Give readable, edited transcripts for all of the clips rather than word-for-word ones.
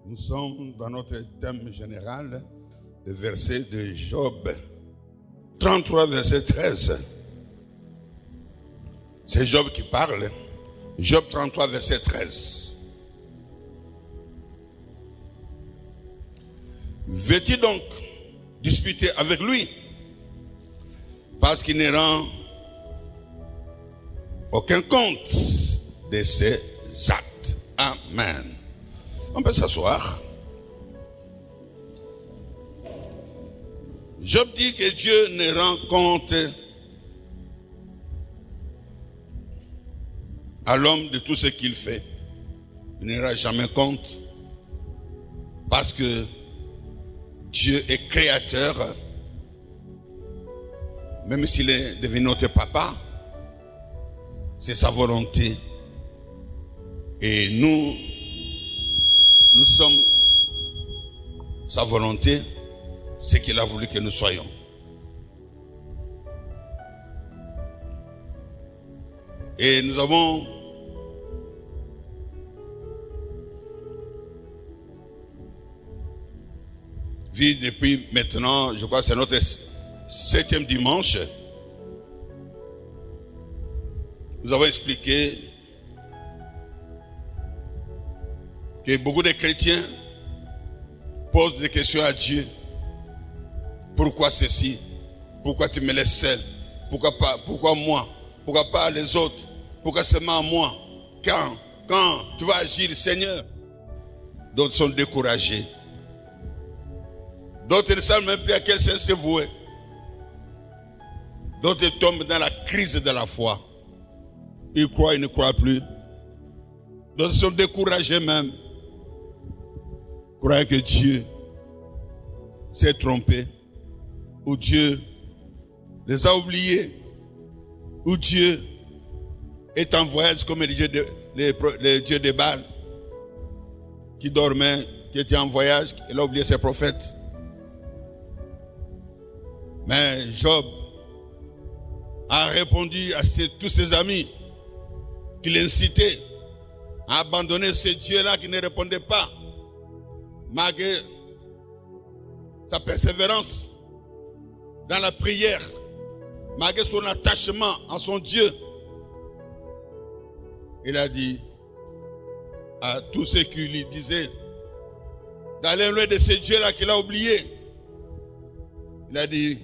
Nous sommes dans notre thème général, le verset de Job 33, verset 13. C'est Job qui parle. Job 33, verset 13. Veux-tu donc disputer avec lui parce qu'il ne rend aucun compte de ses actes? Amen. On peut s'asseoir. Job dit que Dieu ne rend compte à l'homme de tout ce qu'il fait. Il ne rend jamais compte parce que Dieu est créateur. Même s'il est devenu notre papa, c'est sa volonté. Et nous sommes sa volonté, ce qu'il a voulu que nous soyons. Et nous avons vu depuis maintenant, je crois que c'est notre 7e dimanche, nous avons expliqué que beaucoup de chrétiens posent des questions à Dieu. Pourquoi ceci? Pourquoi tu me laisses seul? Pourquoi pas? Pourquoi moi? Pourquoi pas les autres? Pourquoi seulement moi? Quand tu vas agir, Seigneur? D'autres sont découragés. D'autres ne savent même plus à quel sens se vouer. D'autres tombent dans la crise de la foi. Ils croient, ils ne croient plus. D'autres sont découragés même. Croyant que Dieu s'est trompé. Ou Dieu les a oubliés. Ou Dieu est en voyage comme le Dieu de Baal qui dormait, qui était en voyage, il a oublié ses prophètes. Mais Job a répondu à tous ses amis qui l'incitaient à abandonner ce Dieu-là qui ne répondait pas, malgré sa persévérance dans la prière, malgré son attachement à son Dieu. Il a dit à tous ceux qui lui disaient d'aller loin de ce Dieu-là qu'il a oublié. Il a dit,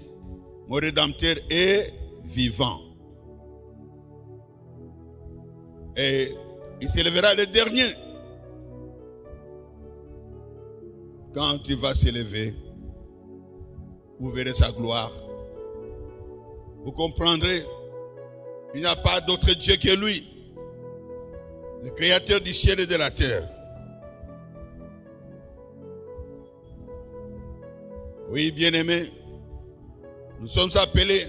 mon Rédempteur est vivant. Et il s'élèvera le dernier. Quand tu vas s'élever, vous verrez sa gloire. Vous comprendrez, il n'y a pas d'autre Dieu que lui, le créateur du ciel et de la terre. Oui, bien-aimés, nous sommes appelés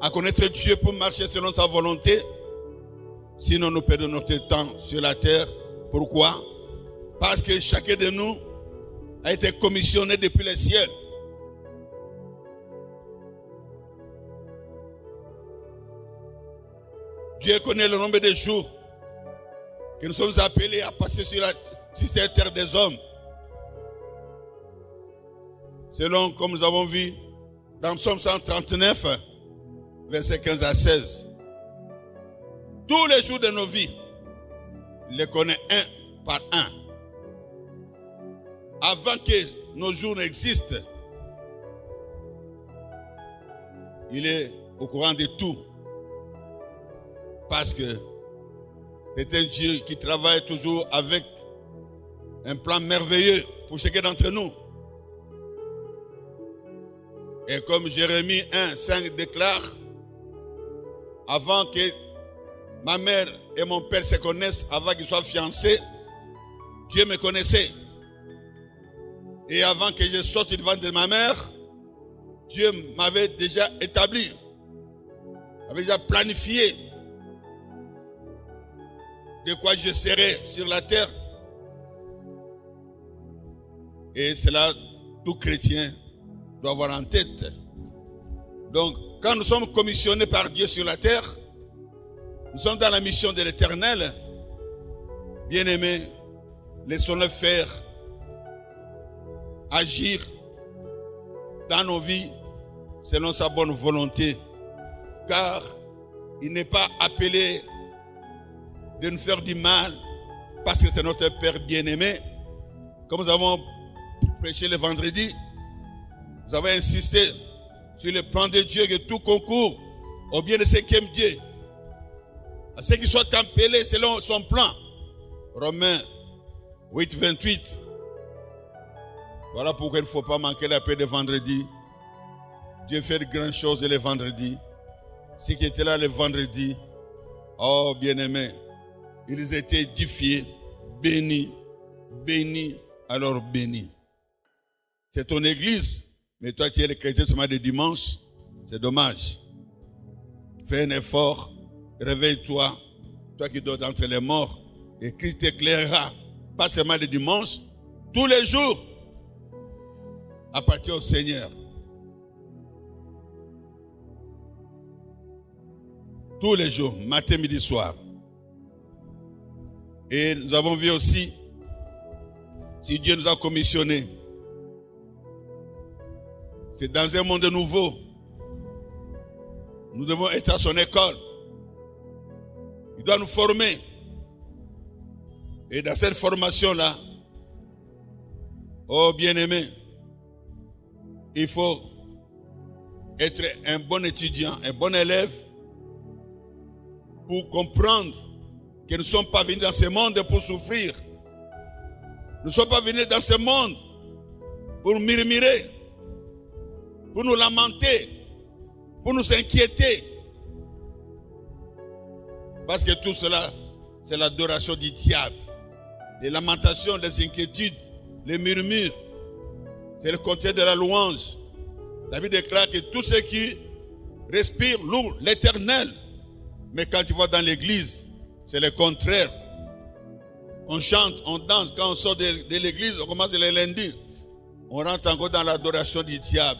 à connaître Dieu pour marcher selon sa volonté. Sinon, nous perdons notre temps sur la terre. Pourquoi? Parce que chacun de nous a été commissionné depuis le ciel. Dieu connaît le nombre de jours que nous sommes appelés à passer sur cette terre des hommes. Selon, comme nous avons vu, dans Psaume 139, versets 15 à 16. Tous les jours de nos vies, il les connaît un par un. Avant que nos jours n'existent, il est au courant de tout. Parce que c'est un Dieu qui travaille toujours avec un plan merveilleux pour chacun d'entre nous. Et comme Jérémie 1:5 déclare, avant que ma mère et mon père se connaissent, avant qu'ils soient fiancés, Dieu me connaissait. Et avant que je sorte du ventre de ma mère, Dieu m'avait déjà établi, avait déjà planifié de quoi je serai sur la terre. Et cela, tout chrétien doit avoir en tête. Donc, quand nous sommes commissionnés par Dieu sur la terre, nous sommes dans la mission de l'Éternel. Bien-aimés, laissons-le faire agir dans nos vies selon sa bonne volonté, car il n'est pas appelé de nous faire du mal parce que c'est notre Père bien-aimé. Comme nous avons prêché le vendredi, nous avons insisté sur le plan de Dieu que tout concourt au bien de ceux qui aiment Dieu, à ceux qui sont appelés selon son plan. Romains 8, 28. Voilà pourquoi il ne faut pas manquer l'appel de vendredi. Dieu fait de grandes choses le vendredi. Ceux qui étaient là le vendredi, oh bien-aimés, ils étaient édifiés, bénis, bénis, alors bénis. C'est ton église, mais toi qui es le chrétien ce matin de dimanche, c'est dommage. Fais un effort, réveille-toi, toi qui dors d'entre les morts, et Christ t'éclairera, pas seulement le dimanche, tous les jours, appartient au Seigneur. Tous les jours, matin, midi, soir. Et nous avons vu aussi, si Dieu nous a commissionné, c'est dans un monde nouveau. Nous devons être à son école. Il doit nous former. Et dans cette formation-là, oh bien-aimé, il faut être un bon étudiant, un bon élève pour comprendre que nous ne sommes pas venus dans ce monde pour souffrir. Nous ne sommes pas venus dans ce monde pour murmurer, pour nous lamenter, pour nous inquiéter. Parce que tout cela, c'est l'adoration du diable. Les lamentations, les inquiétudes, les murmures, c'est le contraire de la louange. La Bible déclare que tous ceux qui respirent louent l'Éternel. Mais quand tu vas dans l'église, c'est le contraire. On chante, on danse. Quand on sort de l'église, on commence le lundi. On rentre encore dans l'adoration du diable.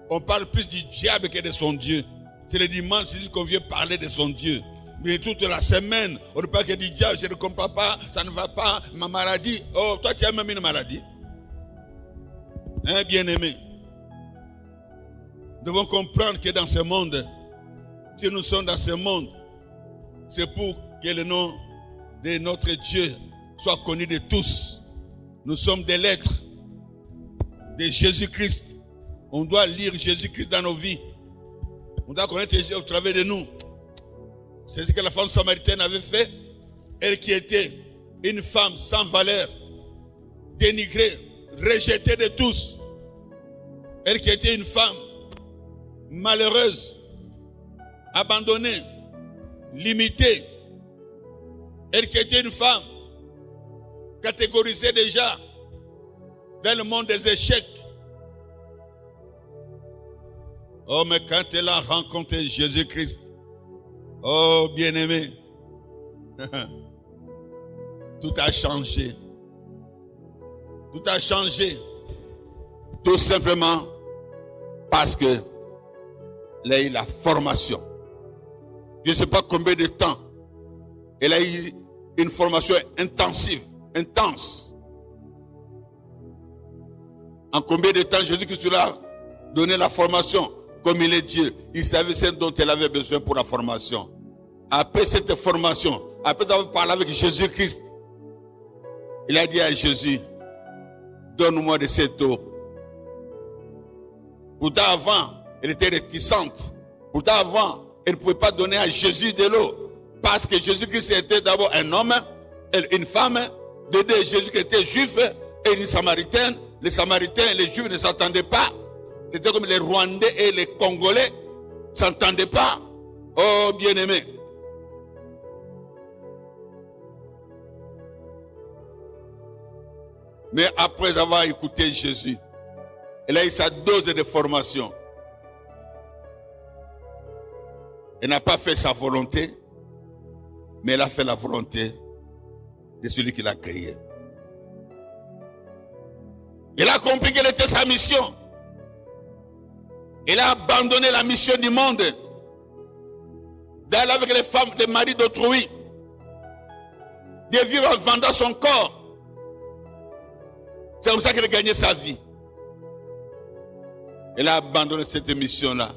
On parle plus du diable que de son Dieu. C'est le dimanche, c'est juste qu'on vient parler de son Dieu. Mais toute la semaine, on ne parle que du diable. Je ne comprends pas, ça ne va pas, ma maladie. Oh, toi tu as même une maladie. Hein, bien-aimé. Nous devons comprendre que dans ce monde, si nous sommes dans ce monde, c'est pour que le nom de notre Dieu soit connu de tous. Nous sommes des lettres de Jésus-Christ. On doit lire Jésus-Christ dans nos vies. On doit connaître Jésus au travers de nous. C'est ce que la femme samaritaine avait fait. Elle qui était une femme sans valeur, dénigrée, rejetée de tous. Elle qui était une femme malheureuse, abandonnée, limitée. Elle qui était une femme catégorisée déjà dans le monde des échecs. Oh, mais quand elle a rencontré Jésus-Christ, oh, bien-aimé, tout a changé. Tout a changé. Tout simplement parce que elle a eu la formation. Je ne sais pas combien de temps. Elle a eu une formation intensive, intense. En combien de temps Jésus-Christ lui a donné la formation? Comme il est Dieu, il savait ce dont elle avait besoin pour la formation. Après cette formation, après avoir parlé avec Jésus-Christ, il a dit à Jésus, donne-moi de cette eau. Pourtant avant, elle était réticente. Pourtant avant, elle ne pouvait pas donner à Jésus de l'eau. Parce que Jésus-Christ était d'abord un homme, une femme, de deux Jésus qui était juif et une samaritaine. Les samaritains et les juifs ne s'entendaient pas. C'était comme les Rwandais et les Congolais ne s'entendaient pas. Oh bien-aimé. Mais après avoir écouté Jésus, elle a eu sa dose de formation. Elle n'a pas fait sa volonté, mais elle a fait la volonté de celui qui l'a créé. Elle a compris quelle était sa mission. Elle a abandonné la mission du monde d'aller avec les femmes, les maris d'autrui, de vivre en vendant son corps. C'est comme ça qu'il a gagné sa vie. Il a abandonné cette mission-là.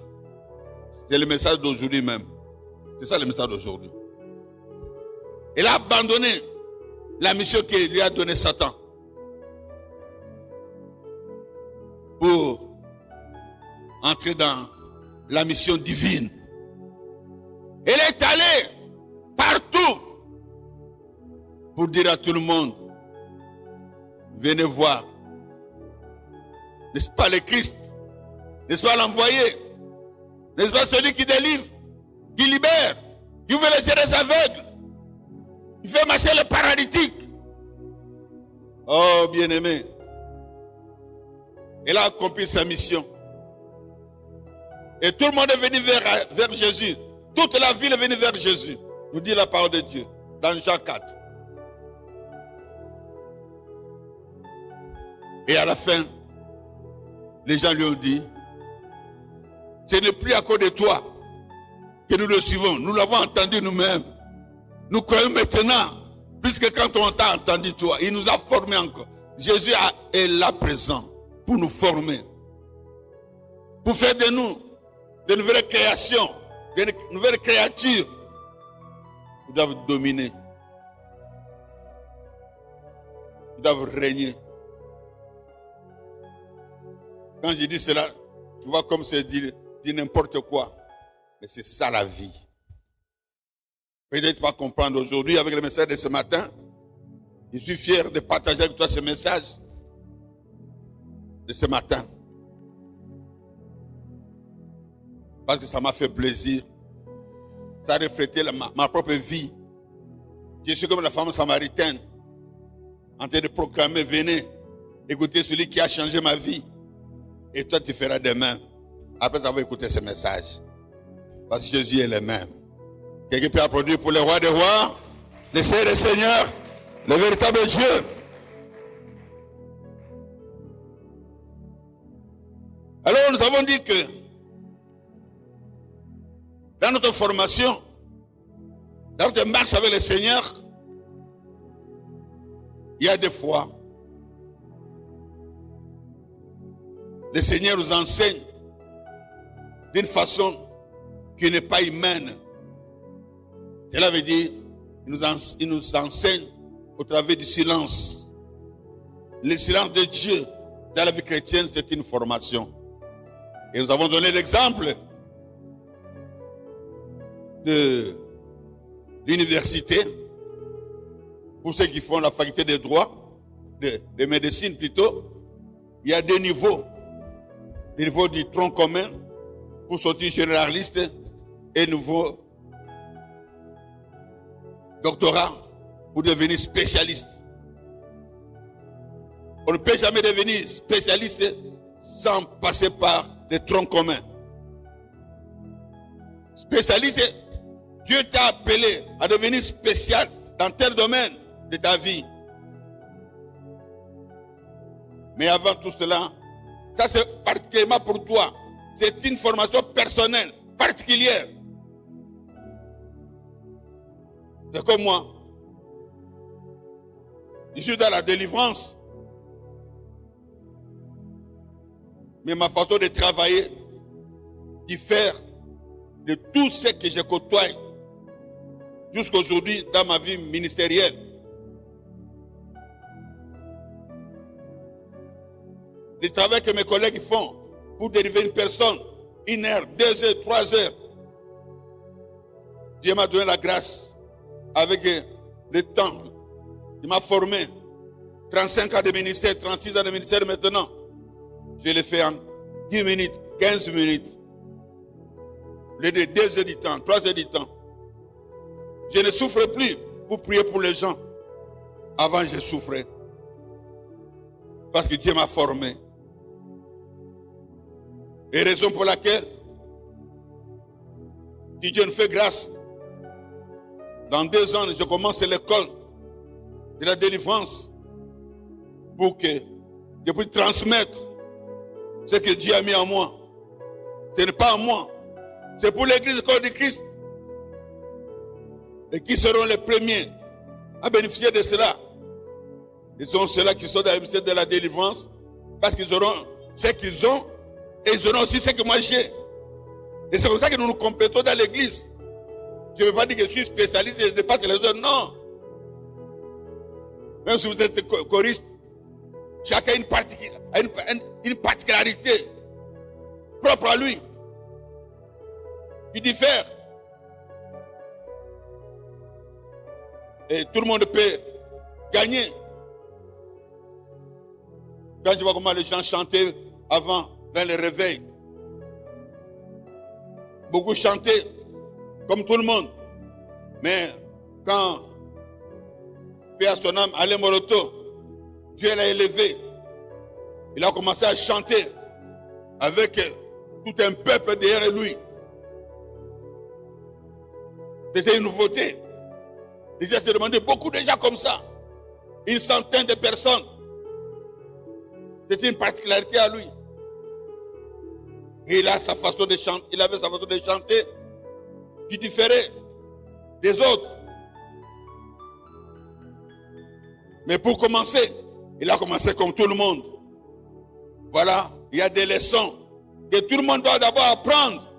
C'est le message d'aujourd'hui même. C'est ça le message d'aujourd'hui. Il a abandonné la mission que lui a donnée Satan pour entrer dans la mission divine. Il est allé partout pour dire à tout le monde, venez voir. N'est-ce pas le Christ? N'est-ce pas l'envoyé? N'est-ce pas celui qui délivre, qui libère, qui ouvre les yeux des aveugles, qui fait marcher les paralytiques? Oh, bien-aimé, il a accompli sa mission. Et tout le monde est venu vers Jésus. Toute la ville est venue vers Jésus. Nous dit la parole de Dieu dans Jean 4. Et à la fin, les gens lui ont dit, ce n'est plus à cause de toi que nous le suivons. Nous l'avons entendu nous-mêmes. Nous croyons maintenant, puisque quand on t'a entendu toi, il nous a formés encore. Jésus est là présent pour nous former, pour faire de nous de nouvelles créations, de nouvelles créatures. Ils doivent dominer. Ils doivent régner. Quand je dis cela, tu vois comme c'est dit n'importe quoi. Mais c'est ça la vie. Peut-être pas comprendre aujourd'hui avec le message de ce matin. Je suis fier de partager avec toi ce message de ce matin. Parce que ça m'a fait plaisir. Ça a reflété ma propre vie. Je suis comme la femme samaritaine, en train de proclamer, venez, écoutez celui qui a changé ma vie. Et toi, tu feras de même. Après avoir écouté ce message. Parce que Jésus est le même. Quelqu'un peut applaudir pour le roi des rois, le Seigneur des seigneurs, le véritable Dieu. Alors nous avons dit que dans notre formation, dans notre marche avec le Seigneur, il y a des fois, le Seigneur nous enseigne d'une façon qui n'est pas humaine. Cela veut dire qu'il nous enseigne au travers du silence. Le silence de Dieu dans la vie chrétienne, c'est une formation. Et nous avons donné l'exemple de l'université, pour ceux qui font la faculté de droit, de médecine plutôt. Il y a des niveaux. Le niveau du tronc commun pour sortir généraliste et nouveau doctorat pour devenir spécialiste. On ne peut jamais devenir spécialiste sans passer par le tronc commun. Spécialiste, Dieu t'a appelé à devenir spécial dans tel domaine de ta vie. Mais avant tout cela, ça c'est particulièrement pour toi. C'est une formation personnelle, particulière. C'est comme moi. Je suis dans la délivrance. Mais ma façon de travailler diffère de tout ce que je côtoie jusqu'à aujourd'hui dans ma vie ministérielle. Le travail que mes collègues font pour délivrer une personne, 1 heure, 2 heures, 3 heures. Dieu m'a donné la grâce avec le temps. Il m'a formé. 35 ans de ministère, 36 ans de ministère maintenant. Je l'ai fait en 10 minutes, 15 minutes. Les 2 heures du temps, 3 heures du temps. Je ne souffre plus pour prier pour les gens. Avant, je souffrais. Parce que Dieu m'a formé. Et raison pour laquelle, si Dieu nous fait grâce, dans 2 ans, je commence l'école de la délivrance pour que je puisse transmettre ce que Dieu a mis en moi. Ce n'est pas en moi. C'est pour l'église du corps de Christ. Et qui seront les premiers à bénéficier de cela? Ils sont ceux-là qui sont dans le ministère de la délivrance parce qu'ils auront ce qu'ils ont et ils auront aussi ce que moi j'ai. Et c'est comme ça que nous nous complétons dans l'église. Je ne veux pas dire que je suis spécialiste et je dépasse les autres, non. Même si vous êtes choriste, chacun a une particularité propre à lui, qui diffère. Et tout le monde peut gagner. Quand je vois comment les gens chantaient avant, dans les réveils, beaucoup chantaient comme tout le monde. Mais quand, paix à son âme, Alain Moroto, Dieu l'a élevé. Il a commencé à chanter avec tout un peuple derrière lui. C'était une nouveauté. Déjà, se demandait beaucoup de gens comme ça. Une centaine de personnes. C'était une particularité à lui. Et il a sa façon de chanter. Il avait sa façon de chanter qui différait des autres. Mais pour commencer, il a commencé comme tout le monde. Voilà, il y a des leçons que tout le monde doit d'abord apprendre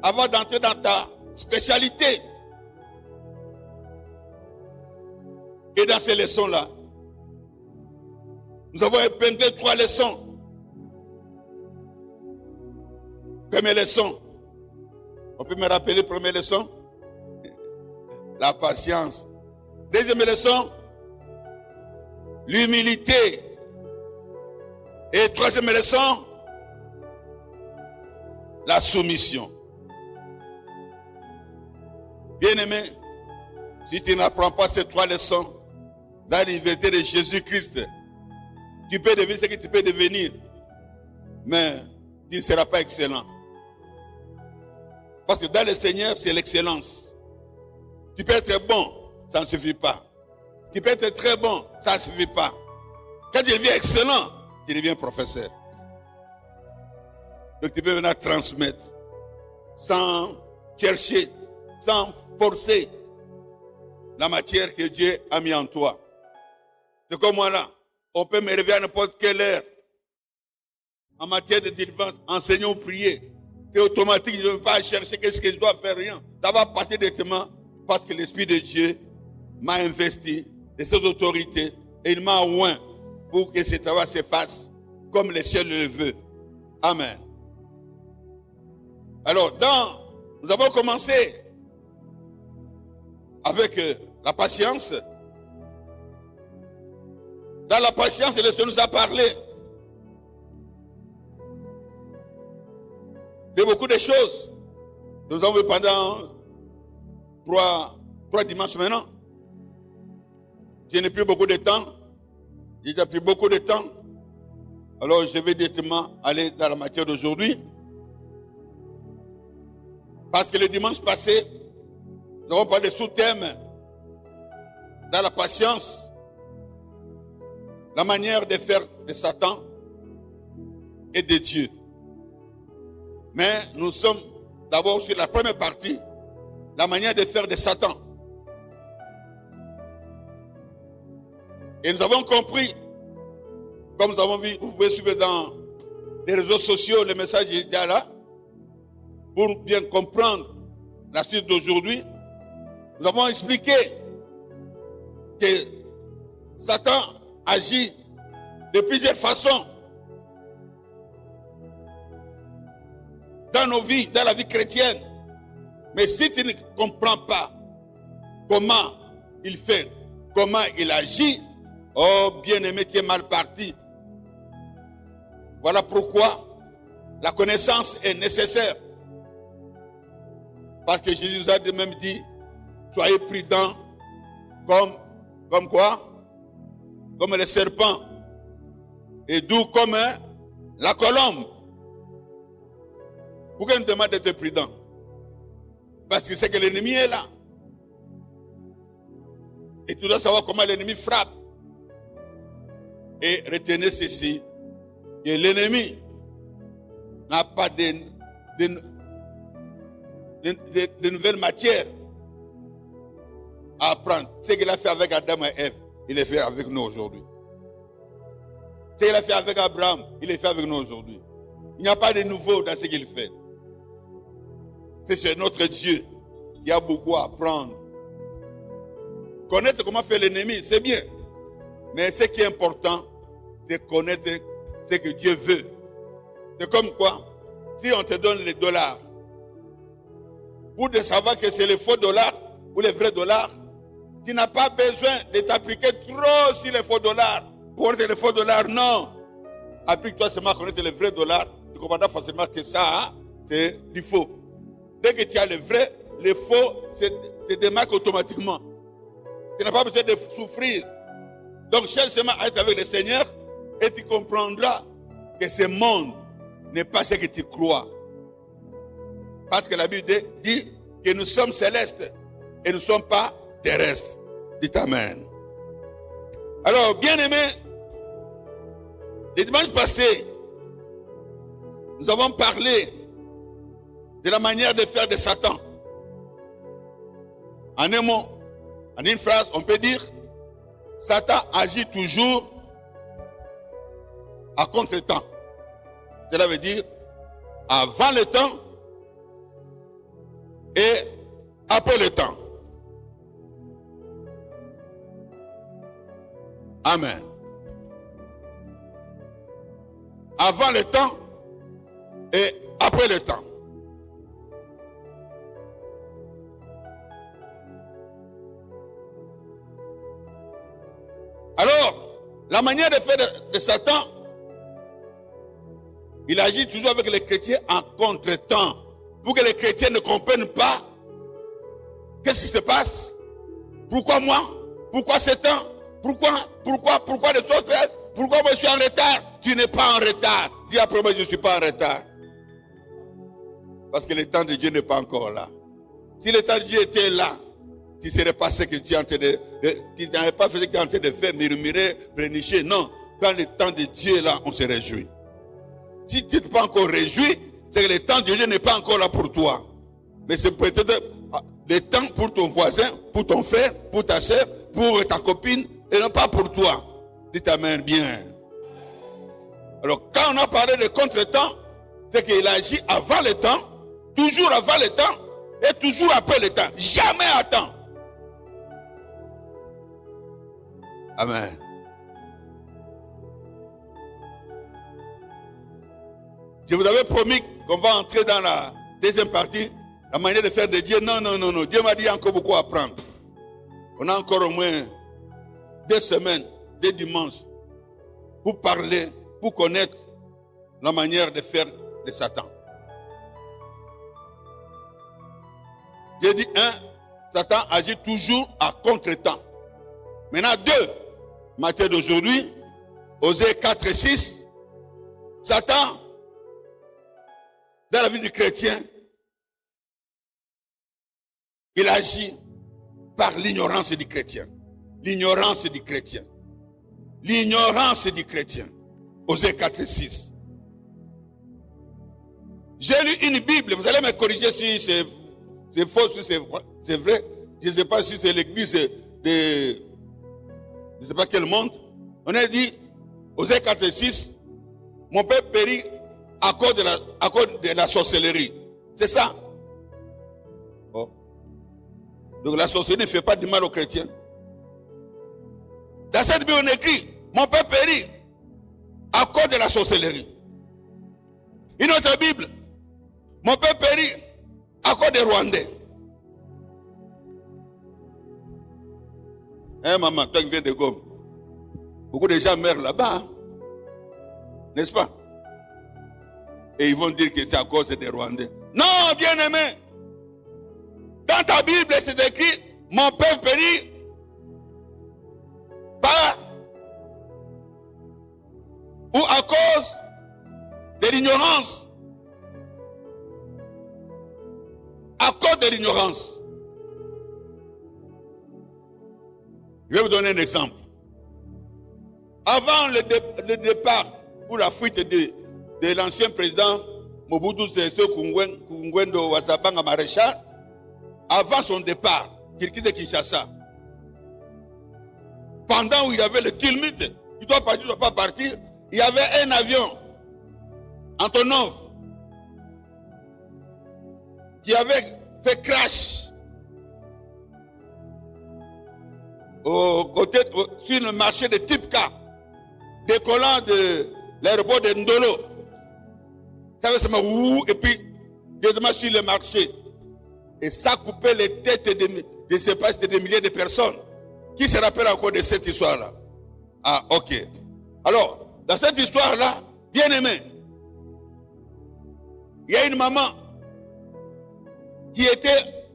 avant d'entrer dans ta spécialité. Et dans ces leçons-là, nous avons épinglé 3 leçons. Première leçon, on peut me rappeler première leçon? La patience. Deuxième leçon, l'humilité. Et troisième leçon, la soumission. Bien-aimé, si tu n'apprends pas ces 3 leçons dans l'université de Jésus-Christ, tu peux devenir ce que tu peux devenir, mais tu ne seras pas excellent. Parce que dans le Seigneur, c'est l'excellence. Tu peux être bon, ça ne suffit pas. Tu peux être très bon, ça ne suffit pas. Quand tu deviens excellent, tu deviens professeur. Donc tu peux venir transmettre sans chercher, sans forcer la matière que Dieu a mis en toi. C'est comme moi là, on peut me réveiller à n'importe quelle heure. En matière de délivrance, enseigner ou prier. C'est automatique, je ne veux pas chercher qu'est-ce que je dois faire, rien. Ça va passer directement parce que l'Esprit de Dieu m'a investi de cette autorité et il m'a oint pour que ce travail se fasse comme le ciel le veut. Amen. Alors, nous avons commencé avec la patience. Dans la patience, le Seigneur nous a parlé de beaucoup de choses. Nous avons vu pendant 3 dimanches maintenant. Je n'ai plus beaucoup de temps. J'ai déjà pris beaucoup de temps. Alors je vais directement aller dans la matière d'aujourd'hui. Parce que le dimanche passé, nous avons parlé de sous-thème dans la patience, la manière de faire de Satan et de Dieu. Mais nous sommes d'abord sur la première partie, la manière de faire de Satan. Et nous avons compris, comme nous avons vu, vous pouvez suivre dans les réseaux sociaux, le message est déjà là, pour bien comprendre la suite d'aujourd'hui. Nous avons expliqué que Satan agit de plusieurs façons dans nos vies, dans la vie chrétienne. Mais si tu ne comprends pas comment il fait, comment il agit, oh bien-aimé, tu es mal parti. Voilà pourquoi la connaissance est nécessaire. Parce que Jésus nous a même dit, soyez prudents comme quoi? Comme les serpents. Et doux comme la colombe. Pourquoi il nous demande d'être prudent? Parce que c'est que l'ennemi est là. Et tu dois savoir comment l'ennemi frappe. Et retenez ceci, que l'ennemi n'a pas de nouvelles matières à apprendre. Ce qu'il a fait avec Adam et Ève, il le fait avec nous aujourd'hui. Ce qu'il a fait avec Abraham, il le fait avec nous aujourd'hui. Il n'y a pas de nouveau dans ce qu'il fait. C'est notre Dieu qui a beaucoup à apprendre. Connaître comment faire l'ennemi, c'est bien. Mais ce qui est important, c'est connaître ce que Dieu veut. C'est comme quoi, si on te donne les dollars, pour de savoir que c'est les faux dollars ou les vrais dollars, tu n'as pas besoin de t'appliquer trop sur les faux dollars. Pour connaître les faux dollars, non. Applique-toi seulement à connaître les vrais dollars. Tu comprendras facilement que ça, c'est du faux. Dès que tu as les vrais, les faux, c'est démarque automatiquement. Tu n'as pas besoin de souffrir. Donc, cherche seulement à être avec le Seigneur et tu comprendras que ce monde n'est pas ce que tu crois. Parce que la Bible dit que nous sommes célestes et nous ne sommes pas terrestres. Dites Amen. Alors, bien-aimés, le dimanche passé, nous avons parlé de la manière de faire de Satan. En un mot, en une phrase, on peut dire Satan agit toujours à contre-temps. Cela veut dire avant le temps et après le temps. Amen. Avant le temps et après le temps. Alors, la manière de faire de Satan, il agit toujours avec les chrétiens en contre-temps. Pour que les chrétiens ne comprennent pas qu'est-ce qui se passe. Pourquoi moi? Pourquoi ce temps? Pourquoi les autres? Pourquoi moi je suis en retard? Tu n'es pas en retard. Dis après moi, je ne suis pas en retard. Parce que le temps de Dieu n'est pas encore là. Si le temps de Dieu était là, tu ne serais pas ce que tu es en train de... Tu n'aurais pas fait ce que tu es en train de faire, murmurer, prénicher. Non, quand le temps de Dieu est là, on se réjouit. Si tu n'es pas encore réjoui, c'est que le temps de Dieu n'est pas encore là pour toi. Mais c'est peut-être le temps pour ton voisin, pour ton frère, pour ta soeur, pour ta copine, et non pas pour toi. Dites Amen bien. Alors, quand on a parlé de contre-temps, c'est qu'il agit avant le temps, toujours avant le temps, et toujours après le temps. Jamais à temps. Amen. Je vous avais promis qu'on va entrer dans la deuxième partie, la manière de faire de Dieu. Non. Dieu m'a dit encore beaucoup à apprendre. On a encore au moins 2 semaines, 2 dimanches, pour parler, pour connaître la manière de faire de Satan. J'ai dit 1, Satan agit toujours à contre-temps. Maintenant 2, matière d'aujourd'hui, Osée 4 et 6, Satan, dans la vie du chrétien, il agit par l'ignorance du chrétien. L'ignorance du chrétien. L'ignorance du chrétien. Osée 4 et 6. J'ai lu une Bible, vous allez me corriger si c'est faux, si c'est vrai. Je ne sais pas si c'est l'église de je ne sais pas quel monde. On a dit, Osée 4 et 6, mon peuple périt à cause de la sorcellerie. C'est ça. Oh. Donc la sorcellerie ne fait pas du mal aux chrétiens. Dans cette Bible, on écrit, mon peuple périt à cause de la sorcellerie. Une autre Bible, mon peuple périt à cause des Rwandais. Hein, maman, toi qui viens de Goma. Beaucoup de gens meurent là-bas. Hein? N'est-ce pas? Et ils vont dire que c'est à cause des Rwandais. Non, bien-aimé. Dans ta Bible, c'est écrit, mon peuple périt par ou à cause de l'ignorance. À cause de l'ignorance. Je vais vous donner un exemple. Avant le départ ou la fuite de l'ancien président Mobutu Sese Kungwendo Wazabanga Maréchal, avant son départ, qu'il quitte Kinshasa, pendant où il y avait le tumulte, il doit partir, il ne doit pas partir, il y avait un avion, Antonov, qui avait fait crash sur le marché de Tipka, décollant de l'aéroport de Ndolo. Ça veut dire, et puis, directement sur le marché. Et ça coupait les têtes de milliers de personnes. Qui se rappelle encore de cette histoire-là? Ah, ok. Alors, dans cette histoire-là, bien aimé, il y a une maman qui était,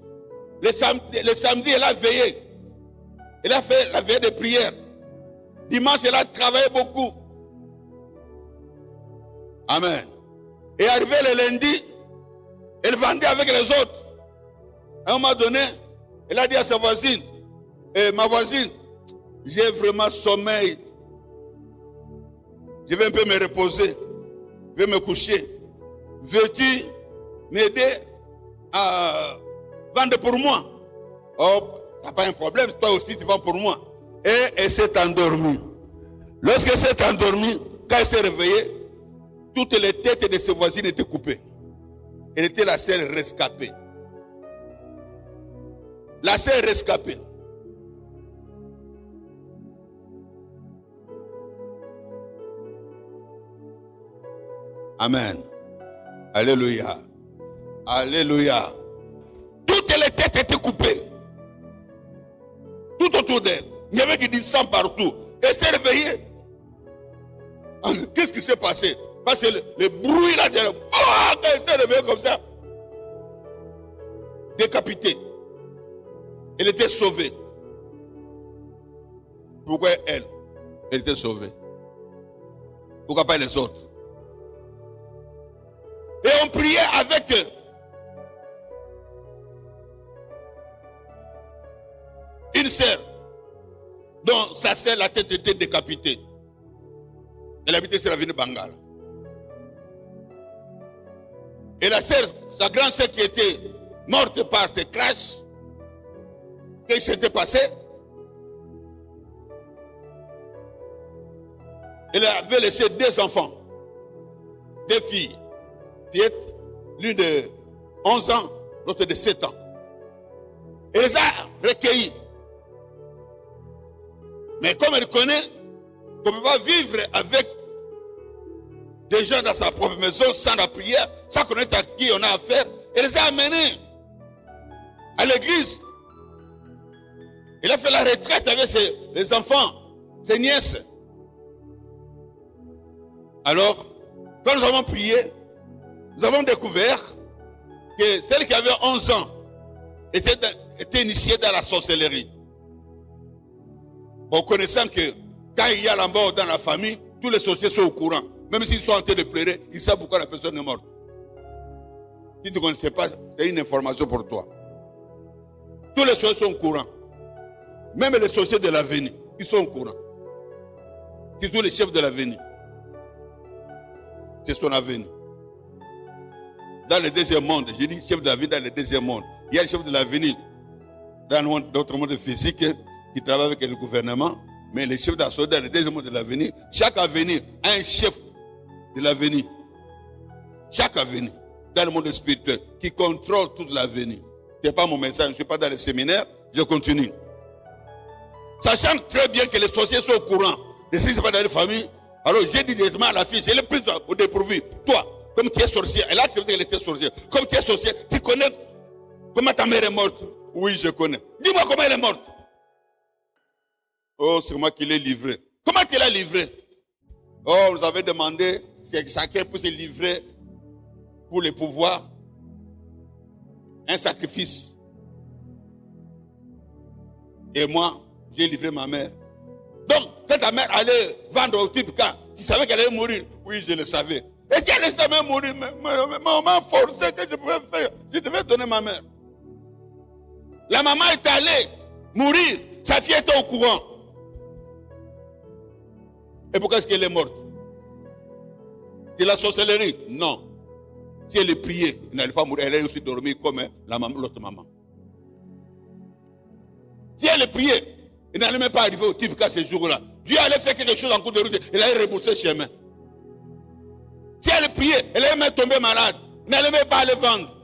le samedi, elle a veillé. Elle a fait la veille de prière. Dimanche, elle a travaillé beaucoup. Amen. Et arrivé le lundi, elle vendait avec les autres. À un moment donné, elle a dit à sa voisine, ma voisine, j'ai vraiment sommeil. Je vais un peu me reposer. Je vais me coucher. Veux-tu m'aider à vendre pour moi? Oh, ça n'a pas un problème. Toi aussi, tu vends pour moi. Et elle s'est endormie. Lorsqu'elle s'est endormie, quand elle s'est réveillée, toutes les têtes de ses voisines étaient coupées. Elle était la seule rescapée. La seule rescapée. Amen. Alléluia. Alléluia. Toutes les têtes étaient coupées. Tout autour d'elle. Il y avait du sang partout. Elle s'est réveillée. Qu'est-ce qui s'est passé? Parce que le bruit là, elle s'est réveillée comme ça. Décapitée. Elle était sauvée. Pourquoi elle? Elle était sauvée. Pourquoi pas les autres? Et on priait avec eux. Une sœur dont sa sœur, la tête était décapitée. Elle habitait sur l'avenue Bangala. Et la sœur, sa grande sœur qui était morte par ce crash, qu'est-ce qui s'était passé? Elle avait laissé 2 enfants, 2 filles. L'une de 11 ans, l'autre de 7 ans. Elle les a recueillis. Mais comme elle connaît qu'on ne peut pas vivre avec des gens dans sa propre maison sans la prière, sans connaître à qui on a affaire, elle les a amenés à l'église. Elle a fait la retraite avec les enfants, ses nièces. Alors, quand nous avons prié, nous avons découvert que celle qui avait 11 ans était initiée dans la sorcellerie. En connaissant que quand il y a la mort dans la famille, tous les sorciers sont au courant. Même s'ils sont en train de pleurer, ils savent pourquoi la personne est morte. Si tu ne connaissais pas, c'est une information pour toi. Tous les sorciers sont au courant. Même les sorciers de l'avenir, ils sont au courant. Surtout les chefs de l'avenir. C'est son avenir. Dans le deuxième monde, je dis chef de l'avenir dans le deuxième monde. Il y a le chef de l'avenir dans d'autres mondes physiques qui travaillent avec le gouvernement, mais les chefs d'assaut dans le deuxième monde de l'avenir, chaque avenir a un chef de l'avenir. Chaque avenir dans le monde spirituel qui contrôle toute l'avenir. Ce n'est pas mon message, je ne suis pas dans le séminaire, je continue. Sachant très bien que les sorciers sont au courant de ce qui se passe dans les familles, alors j'ai dit directement à la fille, je l'ai prise au dépourvu. Toi, comme tu es sorcière, elle a accepté qu'elle était sorcière. Comme tu es sorcière, tu connais comment ta mère est morte? Oui, je connais. Dis-moi comment elle est morte. Oh, c'est moi qui l'ai livrée. Comment tu l'as livrée? Oh, vous avez demandé que chacun puisse livrer pour le pouvoir un sacrifice. Et moi, j'ai livré ma mère. Donc, quand ta mère allait vendre au type cas, tu savais qu'elle allait mourir? Oui, je le savais. Et si elle laissait même mourir, maman m'a forcé que je pouvais faire. Je devais donner ma mère. La maman est allée mourir. Sa fille était au courant. Et pourquoi est-ce qu'elle est morte? C'est la sorcellerie? Non. Si elle est priée, elle n'allait pas mourir. Elle est aussi dormie comme l'autre maman. Si elle est priée, elle n'allait même pas arriver au type cas ce jour-là. Dieu allait faire quelque chose en cours de route. Elle allait rembourser le chemin. prier. Elle est même tombée malade. N'allez même pas aller vendre.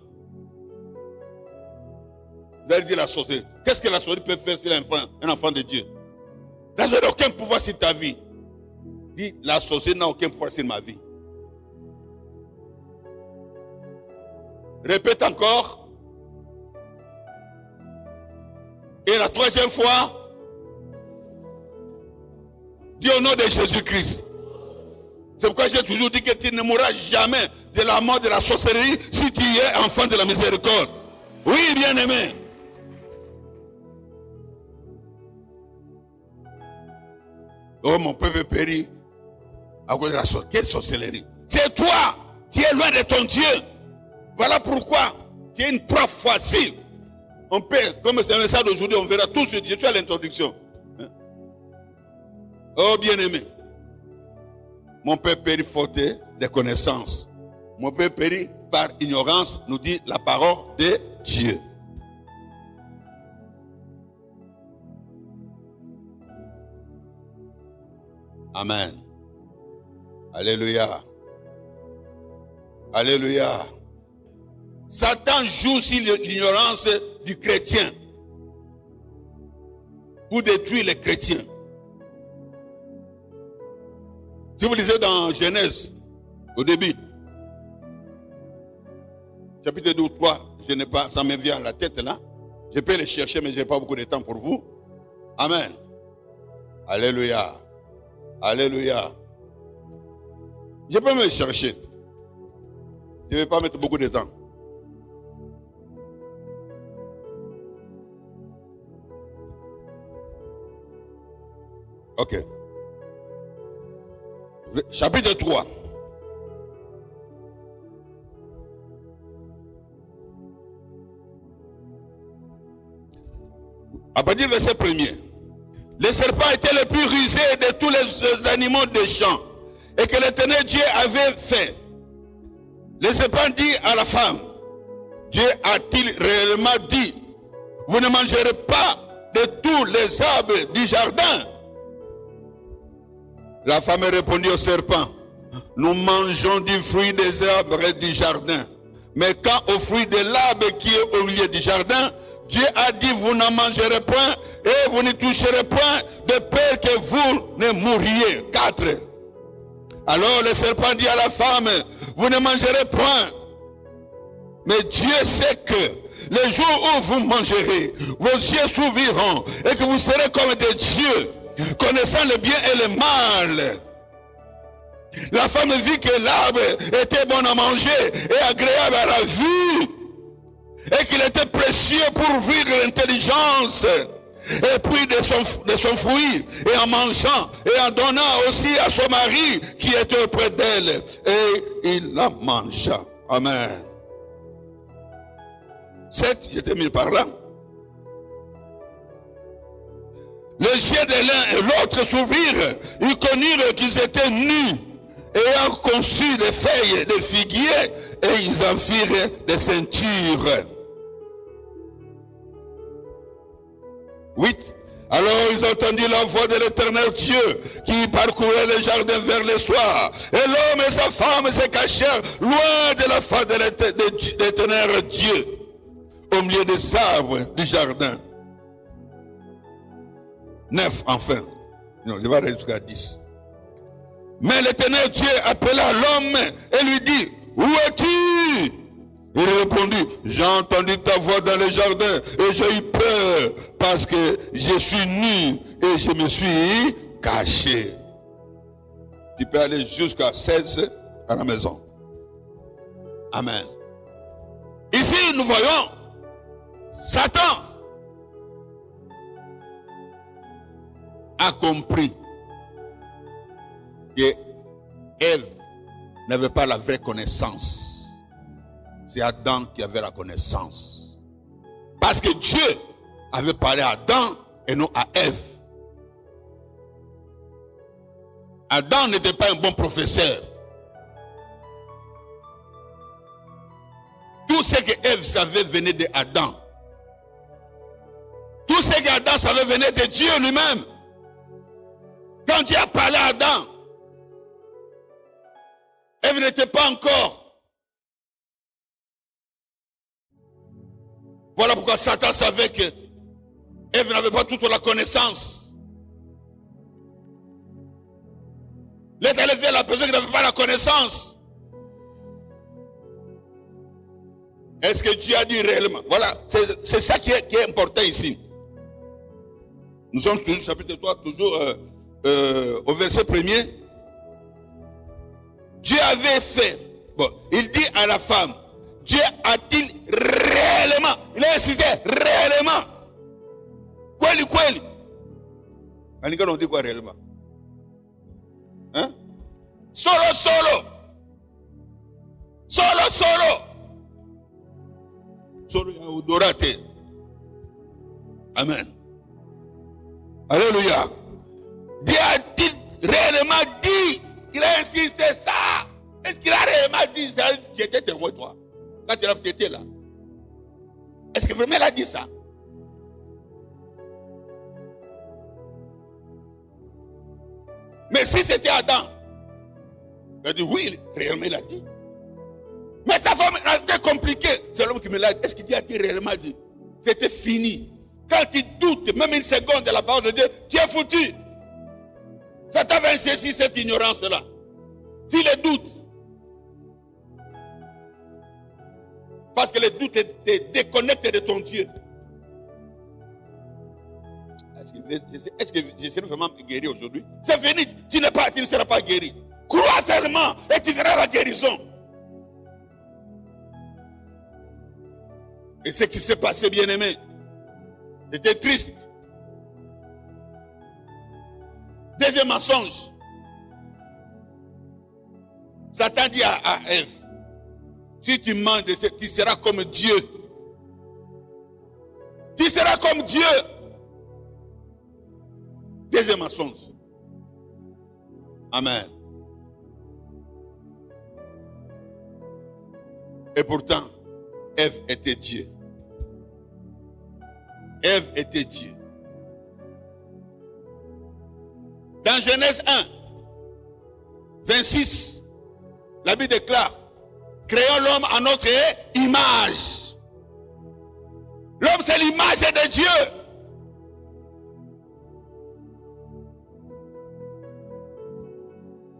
Vous allez dire la sorcellerie. Qu'est-ce que la sorcellerie peut faire sur un enfant de Dieu? La sorcellerie n'a aucun pouvoir sur ta vie. Dis, la sorcellerie n'a aucun pouvoir sur ma vie. Répète encore. Et la troisième fois, dis au nom de Jésus-Christ. C'est pourquoi j'ai toujours dit que tu ne mourras jamais de la mort de la sorcellerie si tu es enfant de la miséricorde. Oui, bien-aimé. Oh, mon peuple périt à cause de la sorcellerie. Quelle sorcellerie? C'est toi qui es loin de ton Dieu. Voilà pourquoi tu es une preuve facile. On peut, comme c'est un message d'aujourd'hui, on verra tout ce que je suis à l'introduction. Oh, bien-aimé. Mon père périt faute de connaissances. Mon père périt par ignorance, nous dit la parole de Dieu. Amen. Alléluia. Alléluia. Satan joue sur l'ignorance du chrétien pour détruire les chrétiens. Si vous lisez dans Genèse, au début, chapitre 2 ou 3, je n'ai pas, ça me vient à la tête là. Je peux les chercher, mais je n'ai pas beaucoup de temps pour vous. Amen. Alléluia. Alléluia. Je peux me chercher. Je ne vais pas mettre beaucoup de temps. Ok. Chapitre 3. À partir du verset 1er. Le serpent était le plus rusé de tous les animaux des champs et que l'Éternel Dieu avait fait. Le serpent dit à la femme, Dieu a-t-il réellement dit, vous ne mangerez pas de tous les arbres du jardin? La femme répondit au serpent, nous mangeons du fruit des arbres du jardin. Mais quand au fruit de l'arbre qui est au milieu du jardin, Dieu a dit, vous n'en mangerez point et vous ne toucherez point de peur que vous ne mouriez. 4. Alors le serpent dit à la femme, vous ne mangerez point. Mais Dieu sait que le jour où vous mangerez, vos yeux s'ouvriront et que vous serez comme des dieux, connaissant le bien et le mal. La femme vit que l'arbre était bon à manger et agréable à la vue, et qu'il était précieux pour ouvrir l'intelligence. Et puis de son fruit, et en mangeant, et en donnant aussi à son mari qui était auprès d'elle, et il la mangea. Amen. 7, j'étais mis par là. Les yeux de l'un et l'autre s'ouvrirent, ils connurent qu'ils étaient nus, ayant conçu des feuilles de figuier, et ils en firent des ceintures. 8. Alors ils entendirent la voix de l'Éternel Dieu qui parcourait le jardin vers le soir. Et l'homme et sa femme se cachèrent loin de la face de l'Éternel Dieu, au milieu des arbres du jardin. 9 enfin. Non, je vais aller jusqu'à 10. Mais l'Éternel Dieu appela l'homme et lui dit, où es-tu? Il répondit, j'ai entendu ta voix dans le jardin et j'ai eu peur parce que je suis nu et je me suis caché. Tu peux aller jusqu'à 16 à la maison. Amen. Ici, nous voyons Satan a compris que Ève n'avait pas la vraie connaissance. C'est Adam qui avait la connaissance. Parce que Dieu avait parlé à Adam et non à Ève. Adam n'était pas un bon professeur. Tout ce que Ève savait venait de Adam. Tout ce que Adam savait venait de Dieu lui-même. Quand Dieu a parlé à Adam, Ève Ève n'était pas encore. Voilà pourquoi Satan savait que Ève n'avait pas toute la connaissance. Il est allé vers la personne qui n'avait pas la connaissance. Est-ce que Dieu a dit réellement? Voilà, c'est ça qui est important ici. Nous sommes toujours, chapitre 3, toujours au verset 1er. Dieu avait fait. Bon, il dit à la femme, Dieu a-t-il réellement, il a insisté, réellement. Kweli. On dit quoi réellement? Hein? Solo. Solo ya odorate. Amen. Alléluia. Dieu a-t-il réellement dit? Il a insisté ça. Est-ce qu'il a réellement dit ça? J'étais témoin toi. Quand tu étais là. Est-ce que vraiment il a dit ça? Mais si c'était Adam, il a dit oui, réellement il a dit. Mais sa femme a été compliquée. C'est l'homme qui me l'a dit. Est-ce qu'il dit réellement dit? C'était fini. Quand tu doutes, même une seconde de la parole de Dieu, tu es foutu. Ça t'avait saisi cette ignorance-là. Tu les doutes. Parce que le doute te déconnecte de ton Dieu. Est-ce que je serai vraiment guéri aujourd'hui? C'est fini. Tu ne seras pas guéri. Crois seulement et tu verras la guérison. Et ce qui s'est passé, bien-aimé, c'était triste. Deuxième mensonge. Satan dit à Ève, si tu manges de ce, tu seras comme Dieu. Tu seras comme Dieu. Deuxième mensonge. Amen. Et pourtant, Ève était Dieu. Ève était Dieu. Dans Genèse 1, 26, la Bible déclare, créons l'homme à notre image. L'homme, c'est l'image de Dieu.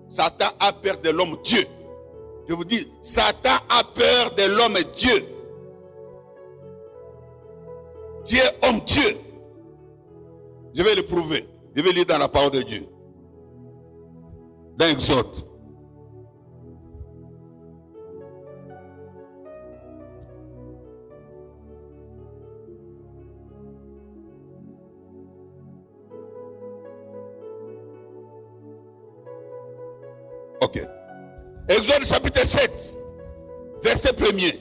Satan a peur de l'homme Dieu. Je vous dis, Satan a peur de l'homme Dieu. Dieu est homme Dieu. Je vais le prouver. Je vais lire dans la parole de Dieu. Dans Exode. Ok. Exode chapitre 7, verset 1er.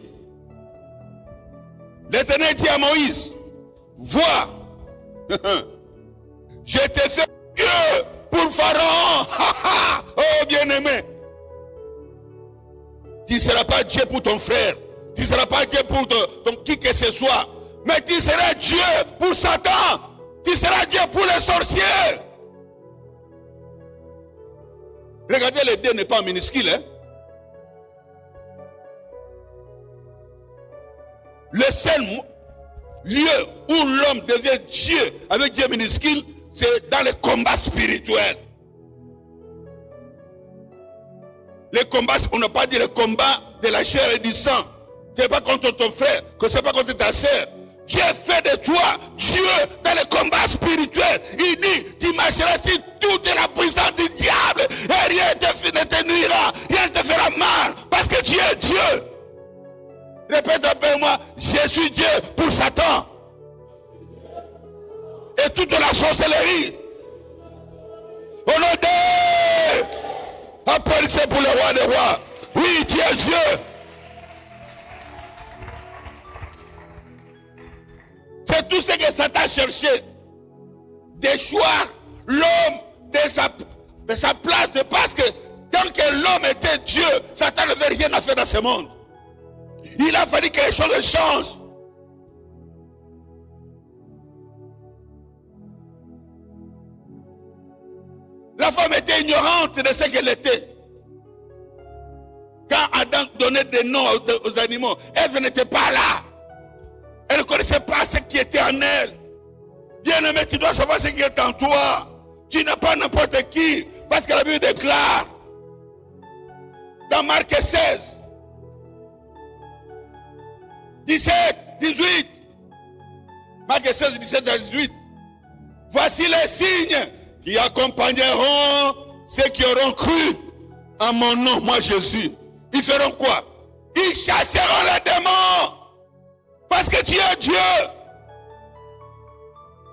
L'Éternel dit à Moïse, vois, je t'ai fait Dieu pour Pharaon. Oh bien-aimé. Tu ne seras pas Dieu pour ton frère. Tu ne seras pas Dieu pour ton qui que ce soit. Mais tu seras Dieu pour Satan. Tu seras Dieu pour les sorciers. Regardez, le Dieu n'est pas minuscule. Hein? Le seul lieu où l'homme devient Dieu avec Dieu minuscule, c'est dans le combat spirituel. Les combats, on n'a pas dit le combat de la chair et du sang. Ce n'est pas contre ton frère, que ce n'est pas contre ta soeur. Dieu fait de toi Dieu dans le combat spirituel. Il dit, tu marcheras sur toute la puissance du diable et rien ne te nuira, rien ne te fera mal parce que tu es Dieu. Répète après moi, je suis Dieu pour Satan. Et toute la sorcellerie. Au nom de... Applaudissez pour le roi des rois. Oui, tu es Dieu. C'est tout ce que Satan cherchait. Déchoir l'homme de sa place. Parce que tant que l'homme était Dieu, Satan n'avait rien à faire dans ce monde. Il a fallu que les choses changent. La femme était ignorante de ce qu'elle était. donner des noms aux animaux. Ève n'était pas là. Elle ne connaissait pas ce qui était en elle. Bien-aimé, tu dois savoir ce qui est en toi. Tu n'es pas n'importe qui. Parce que la Bible déclare dans Marc 16, 17, 18. Marc 16, 17 à 18. Voici les signes qui accompagneront ceux qui auront cru en mon nom, moi Jésus. Ils feront quoi? Ils chasseront les démons. Parce que tu es Dieu.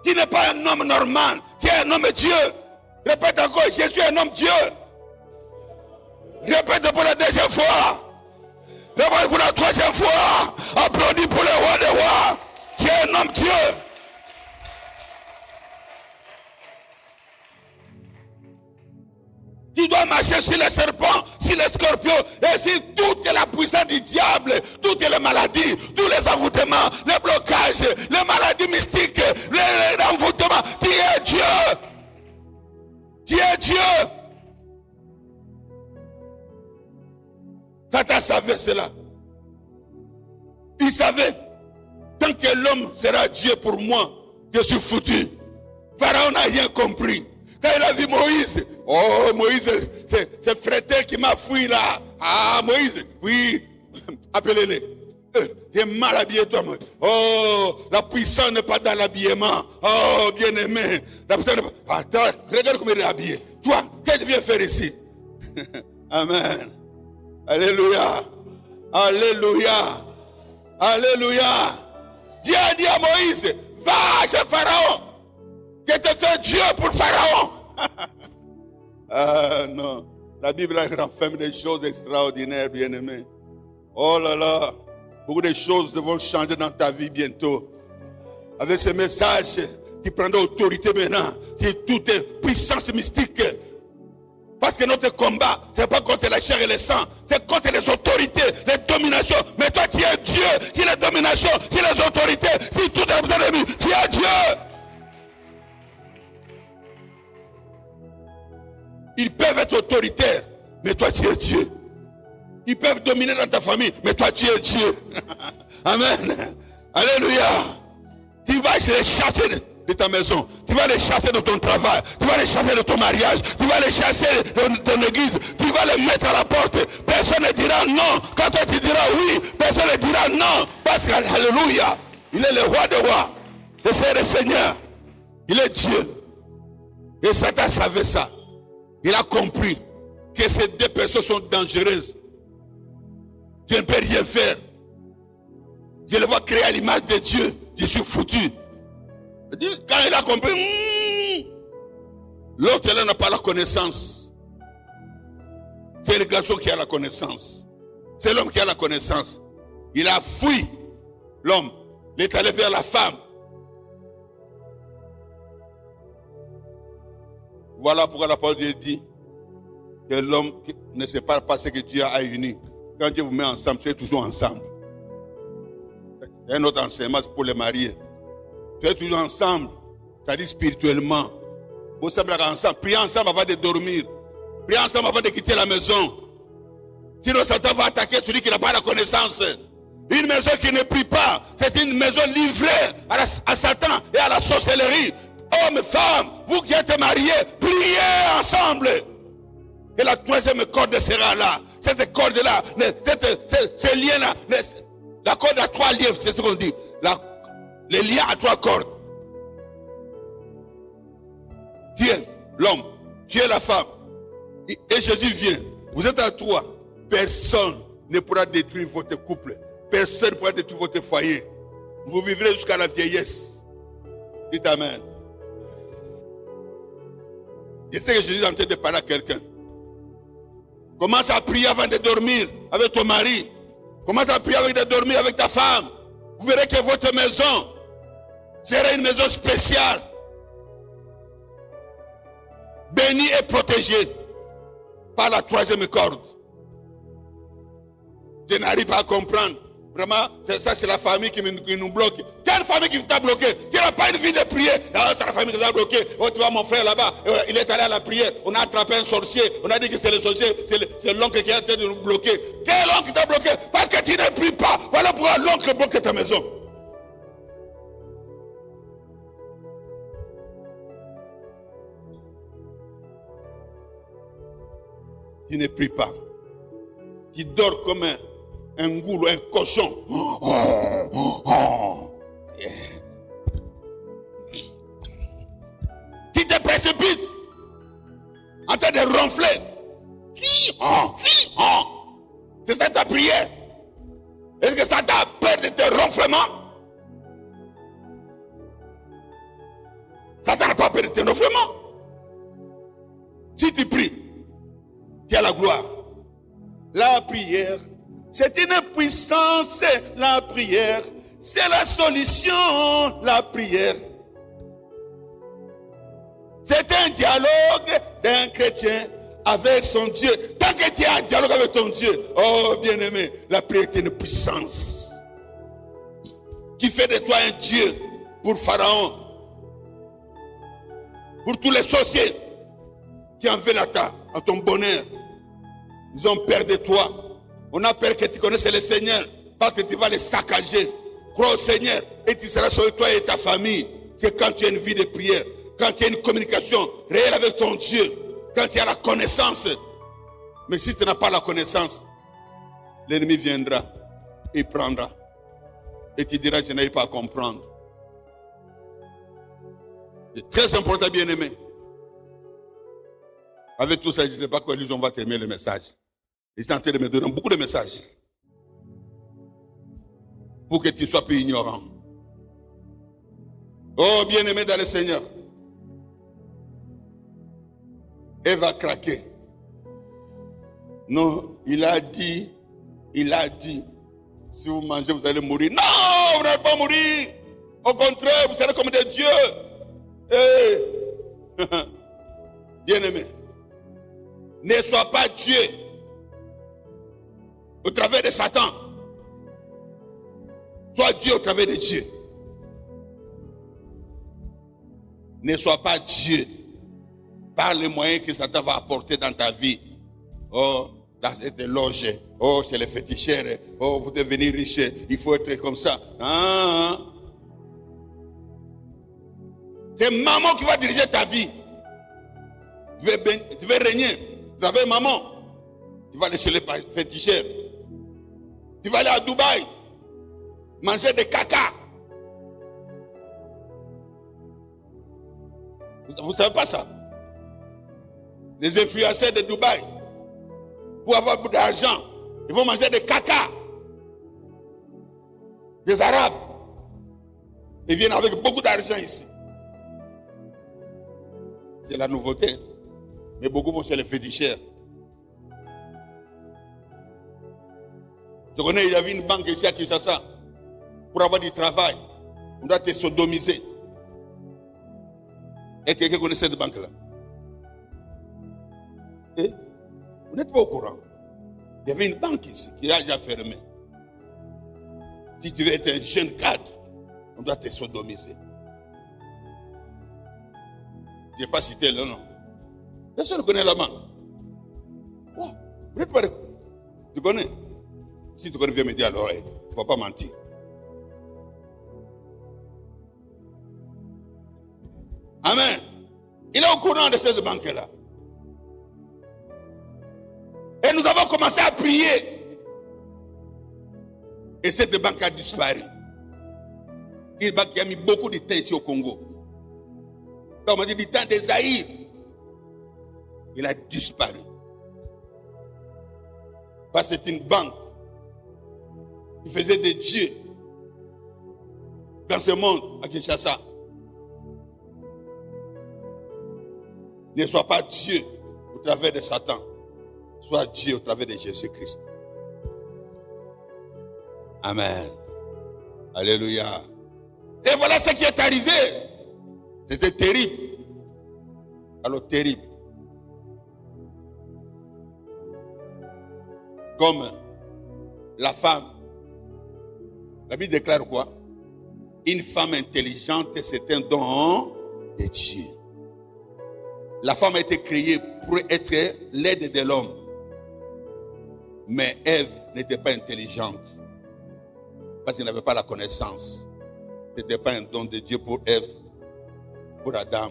Tu n'es pas un homme normal. Tu es un homme Dieu. Répète encore, Jésus est un homme Dieu. Répète pour la deuxième fois. Répète pour la troisième fois. Applaudis pour le roi des rois. Tu es un homme Dieu. Tu dois marcher sur les serpents, sur les scorpions, et sur toute la puissance du diable, toutes les maladies, tous les envoûtements, les blocages, les maladies mystiques, les envoûtements. Tu es Dieu. Tu es Dieu. Satan savait cela. Il savait, tant que l'homme sera Dieu pour moi, je suis foutu. Pharaon n'a rien compris. Quand il a vu Moïse, oh Moïse, c'est Frétel qui m'a fouillé là. Ah Moïse, oui, appelez-les. Tu es mal habillé toi. Oh, la puissance n'est pas dans l'habillement. Oh, bien-aimé. La puissance n'est pas... Attends, regarde comment il est habillé. Toi, qu'est-ce que tu viens faire ici? Amen. Alléluia. Alléluia. Alléluia. Dieu a dit à Moïse, va chez Pharaon. Je te fais Dieu pour Pharaon. Ah non. La Bible renferme des choses extraordinaires, bien-aimés. Oh là là. Beaucoup de choses vont changer dans ta vie bientôt. Avec ce message qui prendra autorité maintenant. C'est toute puissance mystique. Parce que notre combat, ce n'est pas contre la chair et le sang. C'est contre les autorités, les dominations. Mais toi, tu es Dieu. Si les dominations, si les autorités, si tout est ennemis, tu es Dieu. Ils peuvent être autoritaires, mais toi tu es Dieu. Ils peuvent dominer dans ta famille, mais toi tu es Dieu. Amen. Alléluia. Tu vas les chasser de ta maison. Tu vas les chasser de ton travail. Tu vas les chasser de ton mariage. Tu vas les chasser de ton église. Tu vas les mettre à la porte. Personne ne dira non. Quand toi tu diras oui, personne ne dira non. Parce que, alléluia, il est le roi des rois. Et c'est le Seigneur. Il est Dieu. Et Satan savait ça. Il a compris que ces deux personnes sont dangereuses. Je ne peux rien faire. Je le vois créer à l'image de Dieu. Je suis foutu. Quand il a compris, l'autre là n'a pas la connaissance. C'est le garçon qui a la connaissance. C'est l'homme qui a la connaissance. Il a fui l'homme. Il est allé vers la femme. Voilà pourquoi la parole de Dieu dit que l'homme ne sépare pas ce que Dieu a uni. Quand Dieu vous met ensemble, vous êtes toujours ensemble. C'est un autre enseignement pour les mariés. Vous êtes toujours ensemble, c'est-à-dire spirituellement. Vous savez ensemble, priez ensemble avant de dormir. Priez ensemble avant de quitter la maison. Sinon Satan va attaquer celui qui n'a pas la connaissance. Une maison qui ne prie pas, c'est une maison livrée à Satan et à la sorcellerie. Hommes, femmes, vous qui êtes mariés, priez ensemble. Et la troisième corde sera là. Cette corde-là, ces liens-là, la corde à trois liens, c'est ce qu'on dit. Les liens à trois cordes. Tu es l'homme, tu es la femme. Et Jésus vient. Vous êtes à trois. Personne ne pourra détruire votre couple. Personne ne pourra détruire votre foyer. Vous vivrez jusqu'à la vieillesse. Dites Amen. Je sais que Jésus est en train de parler à quelqu'un. Commence à prier avant de dormir avec ton mari. Commence à prier avant de dormir avec ta femme. Vous verrez que votre maison sera une maison spéciale. Bénie et protégée par la troisième corde. Je n'arrive pas à comprendre. Vraiment, ça c'est la famille qui nous bloque. Quel a une famille qui t'a bloqué. Tu n'as pas une vie de prière. Ah, c'est la famille qui t'a bloqué. Oh, tu vois mon frère là-bas. Il est allé à la prière. On a attrapé un sorcier. On a dit que c'est le sorcier. C'est l'oncle qui a été de nous bloquer. Quel oncle t'a bloqué? Parce que tu ne pries pas. Voilà pourquoi l'oncle bloque ta maison. Tu ne pries pas. Tu dors comme un goulot, un cochon. Tu te précipites en train de ronfler. C'est ça ta prière. Est-ce que ça t'a peur de tes ronflements? Ça n'a pas peur de tes ronflements. Si tu pries, tu as la gloire. La prière, c'est une puissance, la prière, c'est la solution, la prière. C'est un dialogue d'un chrétien avec son Dieu. Tant que tu as un dialogue avec ton Dieu, oh bien-aimé, la prière est une puissance qui fait de toi un Dieu pour Pharaon, pour tous les sorciers qui en veulent à ton bonheur. Ils ont peur de toi. On a peur que tu connaisses le Seigneur, parce que tu vas les saccager. Crois au Seigneur et tu seras sauvé, toi et ta famille. C'est quand tu as une vie de prière, quand tu as une communication réelle avec ton Dieu, quand tu as la connaissance. Mais si tu n'as pas la connaissance, l'ennemi viendra et prendra. Et tu diras, je n'arrive pas à comprendre. C'est très important, bien-aimé. Avec tout ça, je ne sais pas quoi on va terminer le message. Ils sont en train de me donner beaucoup de messages pour que tu sois plus ignorant. Oh, bien-aimé dans le Seigneur, elle va craquer. Non, il a dit, si vous mangez, vous allez mourir. Non, vous n'allez pas mourir. Au contraire, vous serez comme des dieux. Hey. Bien-aimé, ne sois pas Dieu au travers de Satan. Sois Dieu au travers de Dieu. Ne sois pas Dieu par les moyens que Satan va apporter dans ta vie. Oh, dans cette loge. Oh, chez les féticheurs. Oh, vous devez devenir riche. Il faut être comme ça. C'est maman qui va diriger ta vie. Tu veux régner. Tu avais maman. Tu vas aller chez les féticheurs. Tu vas aller à Dubaï. Manger des caca. Vous ne savez pas ça? Les influenceurs de Dubaï, pour avoir beaucoup d'argent, ils vont manger des caca. Des Arabes. Ils viennent avec beaucoup d'argent ici. C'est la nouveauté. Mais beaucoup vont chez les féticheurs. Je connais, il y avait une banque ici à Kinshasa. Pour avoir du travail, on doit te sodomiser. Et quelqu'un connaît cette banque-là? Et vous n'êtes pas au courant. Il y avait une banque ici qui a déjà fermé. Si tu veux être un jeune cadre, on doit te sodomiser. Je n'ai pas cité le nom. Personne ne connaît la banque. Wow. Vous n'êtes pas... Tu connais? Si tu connais, viens me dire à l'oreille. Il ne faut pas mentir. Amen. Il est au courant de cette banque-là. Et nous avons commencé à prier. Et cette banque a disparu. Une banque qui a mis beaucoup de temps ici au Congo. Donc on m'a dit du temps des Zaïre. Il a disparu. Parce que c'est une banque qui faisait des dieux dans ce monde à Kinshasa. Ne sois pas Dieu au travers de Satan. Sois Dieu au travers de Jésus-Christ. Amen. Alléluia. Et voilà ce qui est arrivé. C'était terrible. Alors terrible. Comme la femme. La Bible déclare quoi? Une femme intelligente, c'est un don de Dieu. La femme a été créée pour être l'aide de l'homme. Mais Ève n'était pas intelligente. Parce qu'elle n'avait pas la connaissance. Ce n'était pas un don de Dieu pour Ève, pour Adam.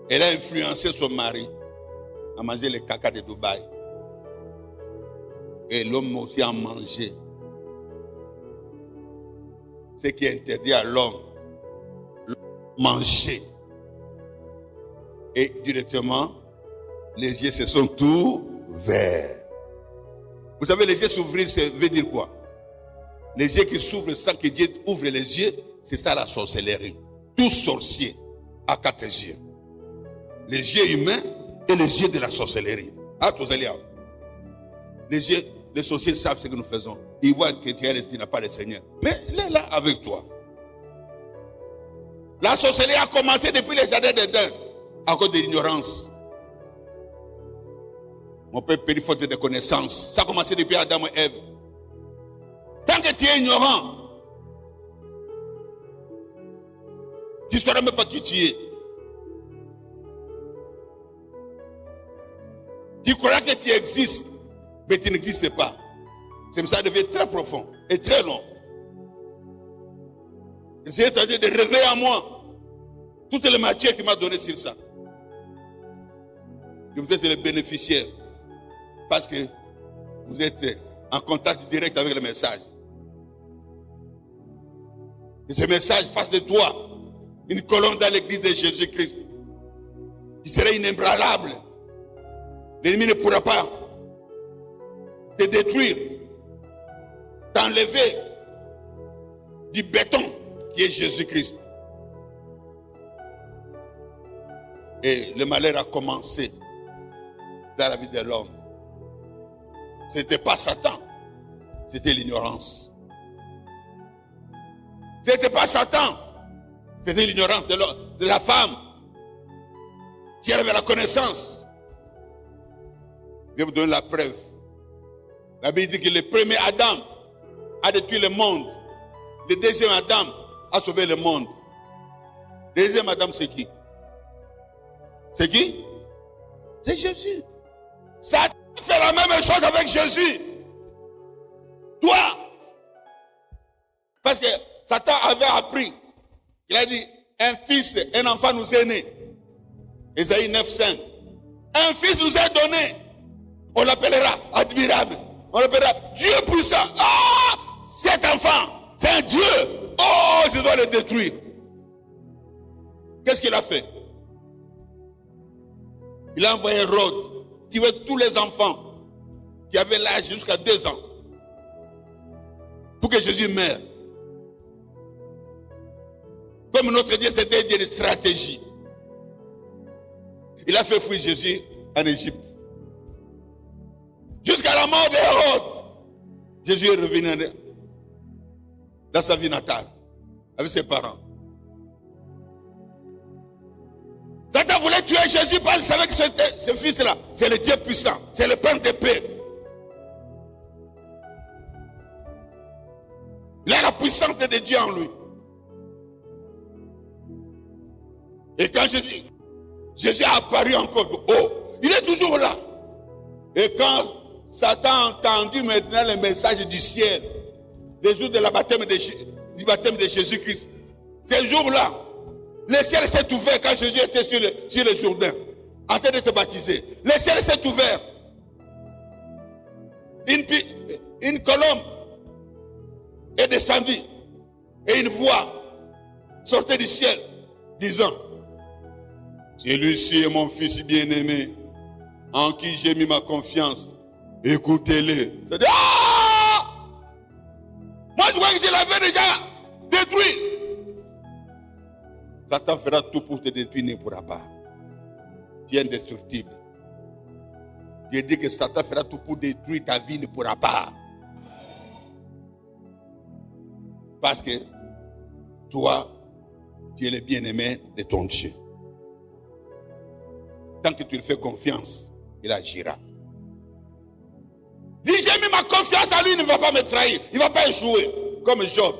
Elle a influencé son mari à manger les caca de Dubaï. Et l'homme aussi a mangé. Ce qui est interdit à l'homme, manger. Et directement, les yeux se sont ouverts. Vous savez, les yeux s'ouvrir, ça veut dire quoi? Les yeux qui s'ouvrent sans que Dieu ouvre les yeux, c'est ça la sorcellerie. Tout sorcier a 4 yeux. Les yeux humains et les yeux de la sorcellerie. Ah, tous allez. Les yeux, les sorciers savent ce que nous faisons. Ils voient que tu n'as pas le Seigneur. Mais il est là avec toi. La sorcellerie a commencé depuis les jardins d'Éden à cause de l'ignorance. Mon père périt faute de connaissances. Ça a commencé depuis Adam et Ève. Tant que tu es ignorant, tu ne sauras même pas qui tu es. Tu crois que tu existes, mais tu n'existes pas. C'est ça devient très profond et très long. Essayez de réveiller à moi toutes les matières qu'il m'a données sur ça. Et vous êtes les bénéficiaires parce que vous êtes en contact direct avec le message. Et ce message fasse de toi une colonne dans l'église de Jésus-Christ qui serait inébranlable. L'ennemi ne pourra pas te détruire, t'enlever du béton qui est Jésus-Christ. Et le malheur a commencé dans la vie de l'homme. Ce n'était pas Satan, c'était l'ignorance. Ce n'était pas Satan, c'était l'ignorance de la femme. Si elle avait la connaissance, je vais vous donner la preuve. La Bible dit que le premier Adam a détruit le monde. Le deuxième Adam a sauvé le monde. Le deuxième Adam, c'est qui? C'est qui? C'est Jésus. Satan fait la même chose avec Jésus. Toi. Parce que Satan avait appris. Il a dit, un enfant nous est né. Ésaïe 9:5. Un fils nous est donné. On l'appellera admirable. On l'appellera Dieu puissant. Ah, cet enfant, c'est un Dieu. Oh, je dois le détruire. Qu'est-ce qu'il a fait? Il a envoyé Hérode, tuer tous les enfants qui avaient l'âge jusqu'à 2 ans pour que Jésus meure. Comme notre Dieu, c'était un Dieu de stratégie. Il a fait fuir Jésus en Égypte. Jusqu'à la mort d'Hérode, Jésus est revenu dans sa vie natale, avec ses parents. Satan voulait tuer Jésus parce qu'il savait que ce fils-là, c'est le Dieu puissant, c'est le Père de paix. Il a la puissance de Dieu en lui. Et quand Jésus a apparu encore, il est toujours là. Et quand Satan a entendu maintenant le message du ciel, le jour de la du baptême de Jésus-Christ, ce jour-là, le ciel s'est ouvert quand Jésus était sur le Jourdain, en train de te baptiser. Le ciel s'est ouvert. Une colombe est descendue et une voix sortait du ciel disant, celui-ci est mon fils bien-aimé, en qui j'ai mis ma confiance. Écoutez-le. C'est-à-dire, ah! Moi je crois que je l'avais déjà détruit. Satan fera tout pour te détruire, il ne pourra pas. Tu es indestructible. Dieu dit que Satan fera tout pour détruire ta vie, il ne pourra pas. Parce que toi, tu es le bien-aimé de ton Dieu. Tant que tu lui fais confiance, il agira. Dis, j'ai mis ma confiance à lui, il ne va pas me trahir. Il ne va pas échouer. Comme Job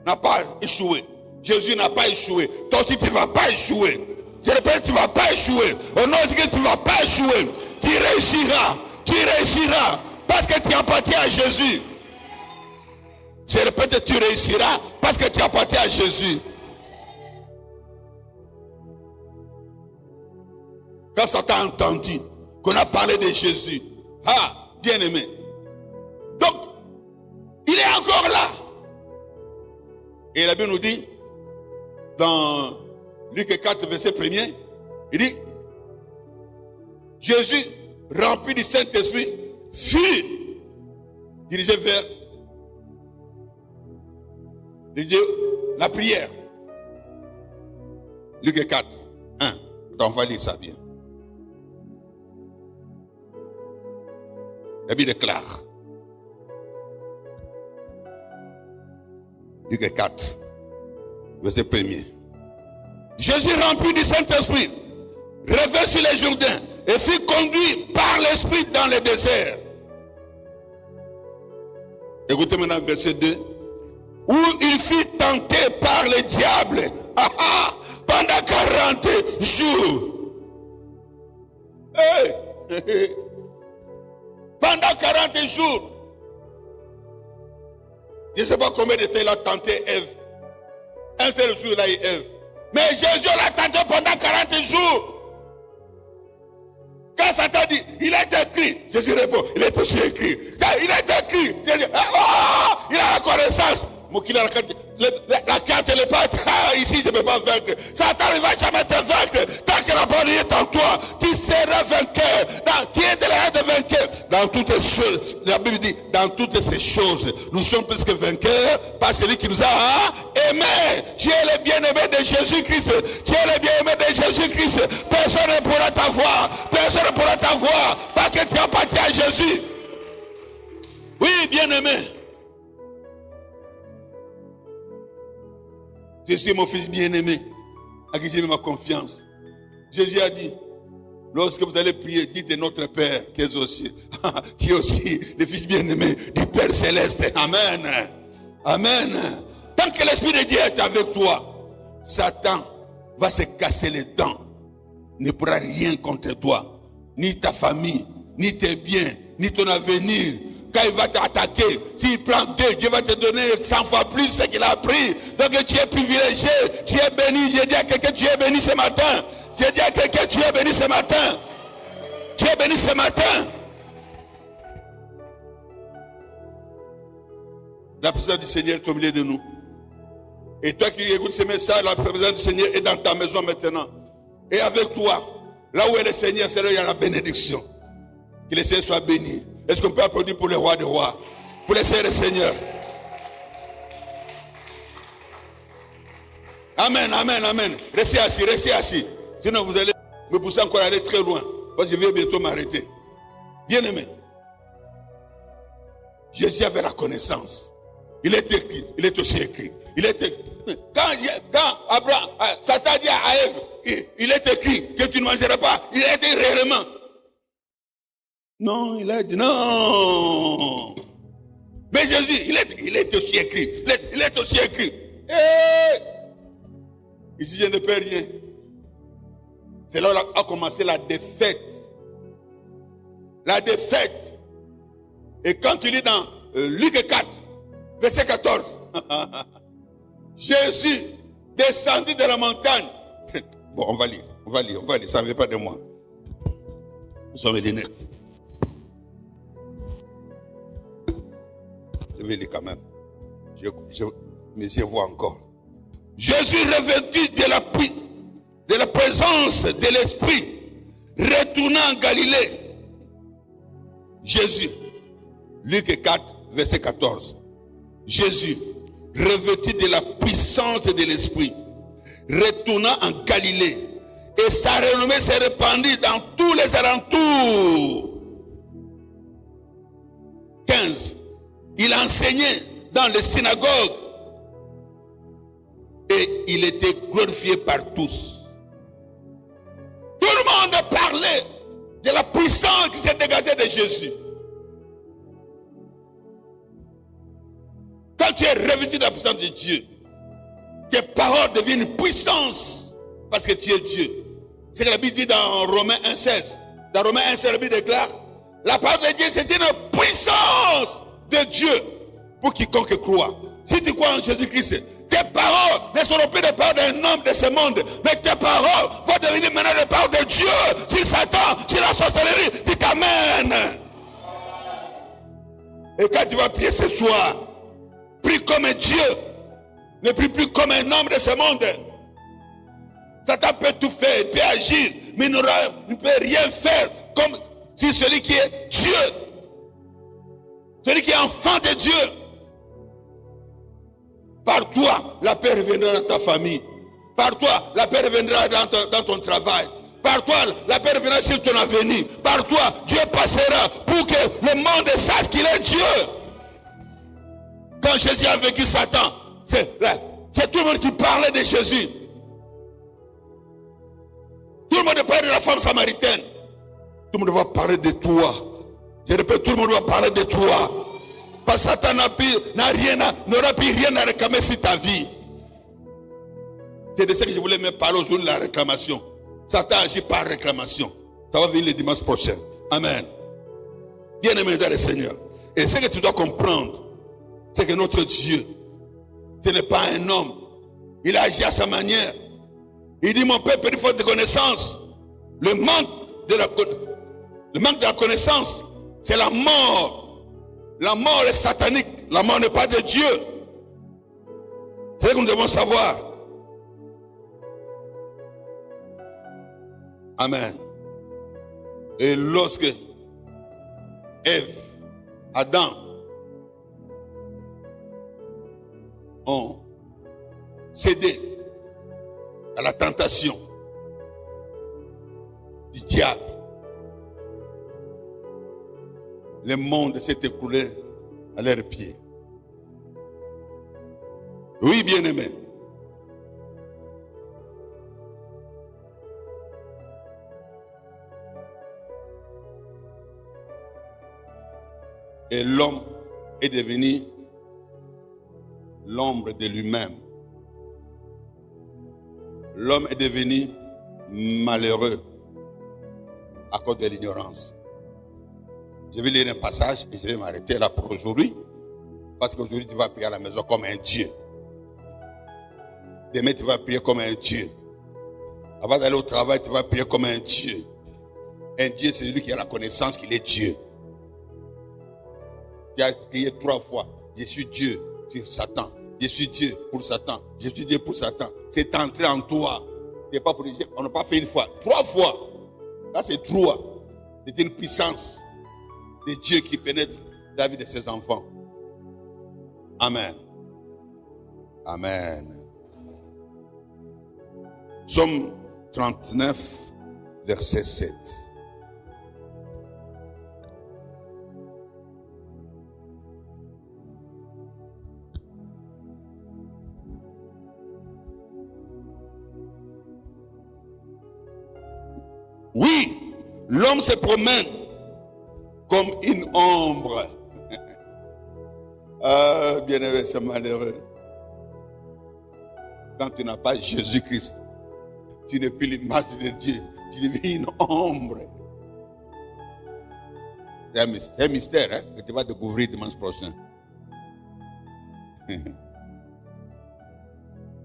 n'a pas échoué. Jésus n'a pas échoué. Toi aussi, tu ne vas pas échouer. Je répète, tu ne vas pas échouer. Au nom de Jésus, tu ne vas pas échouer. Tu réussiras. Tu réussiras. Parce que tu appartiens à Jésus. Je répète, tu réussiras parce que tu appartiens à Jésus. Quand Satan a entendu qu'on a parlé de Jésus, bien aimé. Donc, il est encore là. Et la Bible nous dit, dans Luc 4, verset 1er, il dit, Jésus, rempli du Saint-Esprit, fut dirigé vers la prière. Luc 4, 1. On va lire ça bien. La Bible déclare. Luc 4, verset 1er. Jésus rempli du Saint-Esprit, revint sur les Jourdains et fut conduit par l'Esprit dans le désert. Écoutez maintenant verset 2. Où il fut tenté par le diable pendant 40 jours. Pendant 40 jours. Je ne sais pas combien de temps il a tenté Ève. Un seul jour, il a eu Ève. Mais Jésus l'a tenté pendant 40 jours. Quand Satan dit, il est écrit, Jésus répond, il est aussi écrit. Il est écrit. Jésus, il a la connaissance. La carte n'est pas ici, je ne peux pas vaincre. Satan ne va jamais te vaincre. Tant que la bonne est en toi, tu seras vainqueur. Tu es de la de vainqueur. Dans toutes ces choses, la Bible dit, dans toutes ces choses, nous sommes plus que vainqueurs par celui qui nous a aimés. Tu es le bien-aimé de Jésus-Christ. Tu es le bien-aimé de Jésus-Christ. Personne ne pourra t'avoir. Personne ne pourra t'avoir parce que tu appartiens à Jésus. Oui, bien-aimé. Je suis mon fils bien-aimé, à qui j'ai mis ma confiance. Jésus a dit, lorsque vous allez prier, dites notre Père qui est aussi. Tu es aussi le fils bien-aimé du Père Céleste. Amen. Amen. Tant que l'Esprit de Dieu est avec toi, Satan va se casser les dents. Il ne pourra rien contre toi. Ni ta famille, ni tes biens, ni ton avenir. Quand il va t'attaquer, s'il prend 2, Dieu va te donner 100 fois plus ce qu'il a pris. Donc tu es privilégié, tu es béni. J'ai dit à quelqu'un, tu es béni ce matin. J'ai dit à quelqu'un, tu es béni ce matin. Tu es béni ce matin. La présence du Seigneur est au milieu de nous. Et toi qui écoutes ce message, la présence du Seigneur est dans ta maison maintenant. Et avec toi, là où est le Seigneur, c'est là où il y a la bénédiction. Que le Seigneur soit béni. Est-ce qu'on peut applaudir pour le roi des rois, pour les seigneurs des seigneurs? Amen, amen, amen. Restez assis, restez assis. Sinon vous allez me pousser encore à aller très loin. Parce que je vais bientôt m'arrêter. Bien aimé. Jésus avait la connaissance. Il est écrit, il est aussi écrit. Il est écrit. Quand Abraham, Satan dit à Ève, il est écrit que tu ne mangeras pas. Il a été réellement. Non, il a dit non. Mais Jésus, il est aussi écrit. Il est aussi écrit. Ici, je ne peux rien. C'est là où a commencé la défaite. La défaite. Et quand tu lis dans Luc 4, verset 14, Jésus descendit de la montagne. Bon, on va lire. Ça ne vient pas de moi. Nous sommes des nets. Je vais lire quand même. Mais je vois encore. Jésus revêtu de la présence de l'Esprit, retournant en Galilée. Jésus, Luc 4, verset 14. Jésus, revêtu de la puissance de l'Esprit, retournant en Galilée. Et sa renommée s'est répandue dans tous les alentours. 15. Il enseignait dans les synagogues et il était glorifié par tous. Tout le monde parlait de la puissance qui s'est dégagée de Jésus. Quand tu es revêtu de la puissance de Dieu, tes paroles deviennent une puissance parce que tu es Dieu. C'est ce que la Bible dit dans Romains 1,16. Dans Romains 1,16, la Bible déclare, la parole de Dieu, c'est une puissance de Dieu pour quiconque croit. Si tu crois en Jésus-Christ, tes paroles ne seront plus des paroles d'un homme de ce monde, mais tes paroles vont devenir maintenant les paroles de Dieu. Sur Satan, sur la sorcellerie, dis Amen. Et quand tu vas prier ce soir, prie comme un Dieu, ne prie plus comme un homme de ce monde. Satan peut tout faire, il peut agir, mais il ne peut rien faire comme si celui qui est Dieu, celui qui est enfant de Dieu. Par toi, la paix reviendra dans ta famille. Par toi, la paix reviendra dans ton travail. Par toi, la paix reviendra sur ton avenir. Par toi, Dieu passera pour que le monde sache qu'il est Dieu. Quand Jésus a vécu Satan, c'est tout le monde qui parlait de Jésus. Tout le monde parlait de la femme samaritaine. Tout le monde va parler de toi. Je répète, tout le monde va parler de toi. Parce que Satan n'aura plus rien à réclamer sur ta vie. C'est de ça que je voulais me parler aujourd'hui, la réclamation. Satan agit par réclamation. Ça va venir le dimanche prochain. Amen. Bien-aimé dans le Seigneur. Et ce que tu dois comprendre, c'est que notre Dieu, ce n'est pas un homme. Il agit à sa manière. Il dit, mon peuple, il faut de connaissance. Le manque de la connaissance, c'est la mort. La mort est satanique. La mort n'est pas de Dieu. C'est ce que nous devons savoir. Amen. Et lorsque Ève, Adam ont cédé à la tentation du diable, le monde s'est écoulé à leurs pieds. Oui, bien-aimé. Et l'homme est devenu l'ombre de lui-même. L'homme est devenu malheureux à cause de l'ignorance. Je vais lire un passage et je vais m'arrêter là pour aujourd'hui. Parce qu'aujourd'hui, tu vas prier à la maison comme un Dieu. Demain, tu vas prier comme un Dieu. Avant d'aller au travail, tu vas prier comme un Dieu. Un Dieu, c'est celui qui a la connaissance qu'il est Dieu. Tu as crié 3 fois. Je suis Dieu sur Satan. Je suis Dieu pour Satan. Je suis Dieu pour Satan. C'est entré en toi. C'est pas pour dire, on n'a pas fait une fois. 3 fois. Là, c'est 3. C'est une puissance de Dieu qui pénètre la vie de ses enfants. Amen. Amen. Psaume 39, verset 7. Oui, l'homme se promène comme une ombre. Ah, bien-aimé, c'est malheureux. Quand tu n'as pas Jésus-Christ, tu n'es plus l'image de Dieu. Tu deviens une ombre. C'est un mystère hein, que tu vas découvrir dimanche prochain.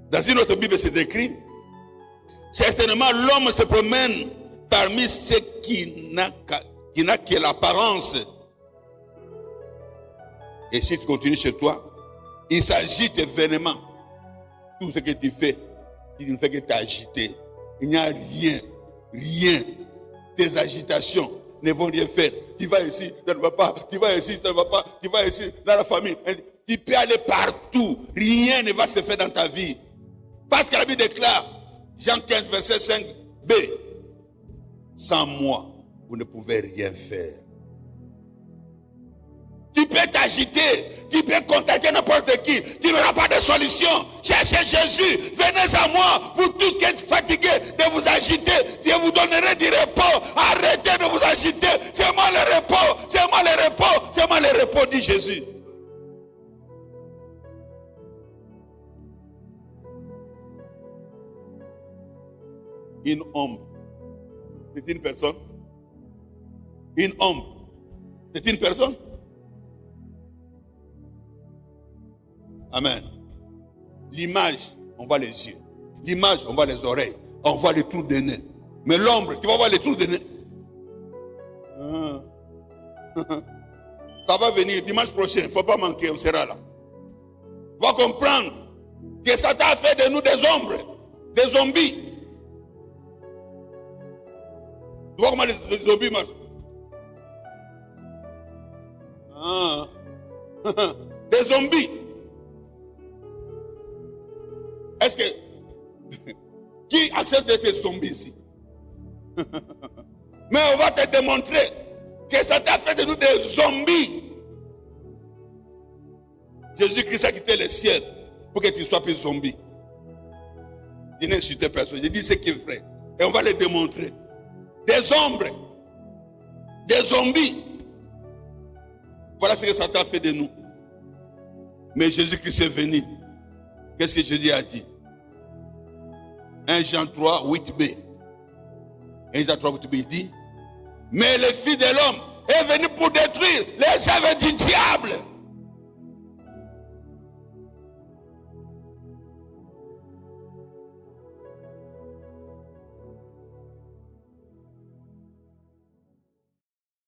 Dans une autre Bible, c'est écrit, certainement l'homme se promène parmi ceux qui n'a que l'apparence. Et si tu continues chez toi, il s'agite vainement. Tout ce que tu fais, il ne fait que t'agiter. Il n'y a rien. Tes agitations ne vont rien faire. Tu vas ici, ça ne va pas. Tu vas ici, ça ne va pas. Tu vas ici, dans la famille. Tu peux aller partout. Rien ne va se faire dans ta vie. Parce que la Bible déclare, Jean 15, verset 5b, sans moi, vous ne pouvez rien faire. Tu peux t'agiter, tu peux contacter n'importe qui, tu n'auras pas de solution. Cherchez Jésus, venez à moi, vous tous qui êtes fatigués de vous agiter, je vous donnerai du repos. Arrêtez de vous agiter, c'est moi le repos, c'est moi le repos, c'est moi le repos, dit Jésus. Une ombre, c'est une personne. Une ombre, c'est une personne. Amen. L'image, on voit les yeux. L'image, on voit les oreilles. On voit les trous de nez. Mais l'ombre, tu vas voir les trous de nez. Ça va venir dimanche prochain. Il ne faut pas manquer, on sera là. Tu vas comprendre que Satan a fait de nous des ombres, des zombies. Tu vois comment les zombies marchent? Des zombies. Est-ce que qui accepte d'être zombie ici? Mais on va te démontrer que ça t'a fait de nous des zombies. Jésus-Christ a quitté le ciel pour que tu ne sois plus zombie. Je n'ai insulté personne. Je dis ce qui est vrai. Et on va le démontrer. Des ombres. Des zombies. Voilà ce que Satan a fait de nous. Mais Jésus-Christ est venu. Qu'est-ce que Jésus a dit? 1 Jean 3, 8b. 1 Jean 3, 8b, il dit: mais le Fils de l'homme est venu pour détruire les œuvres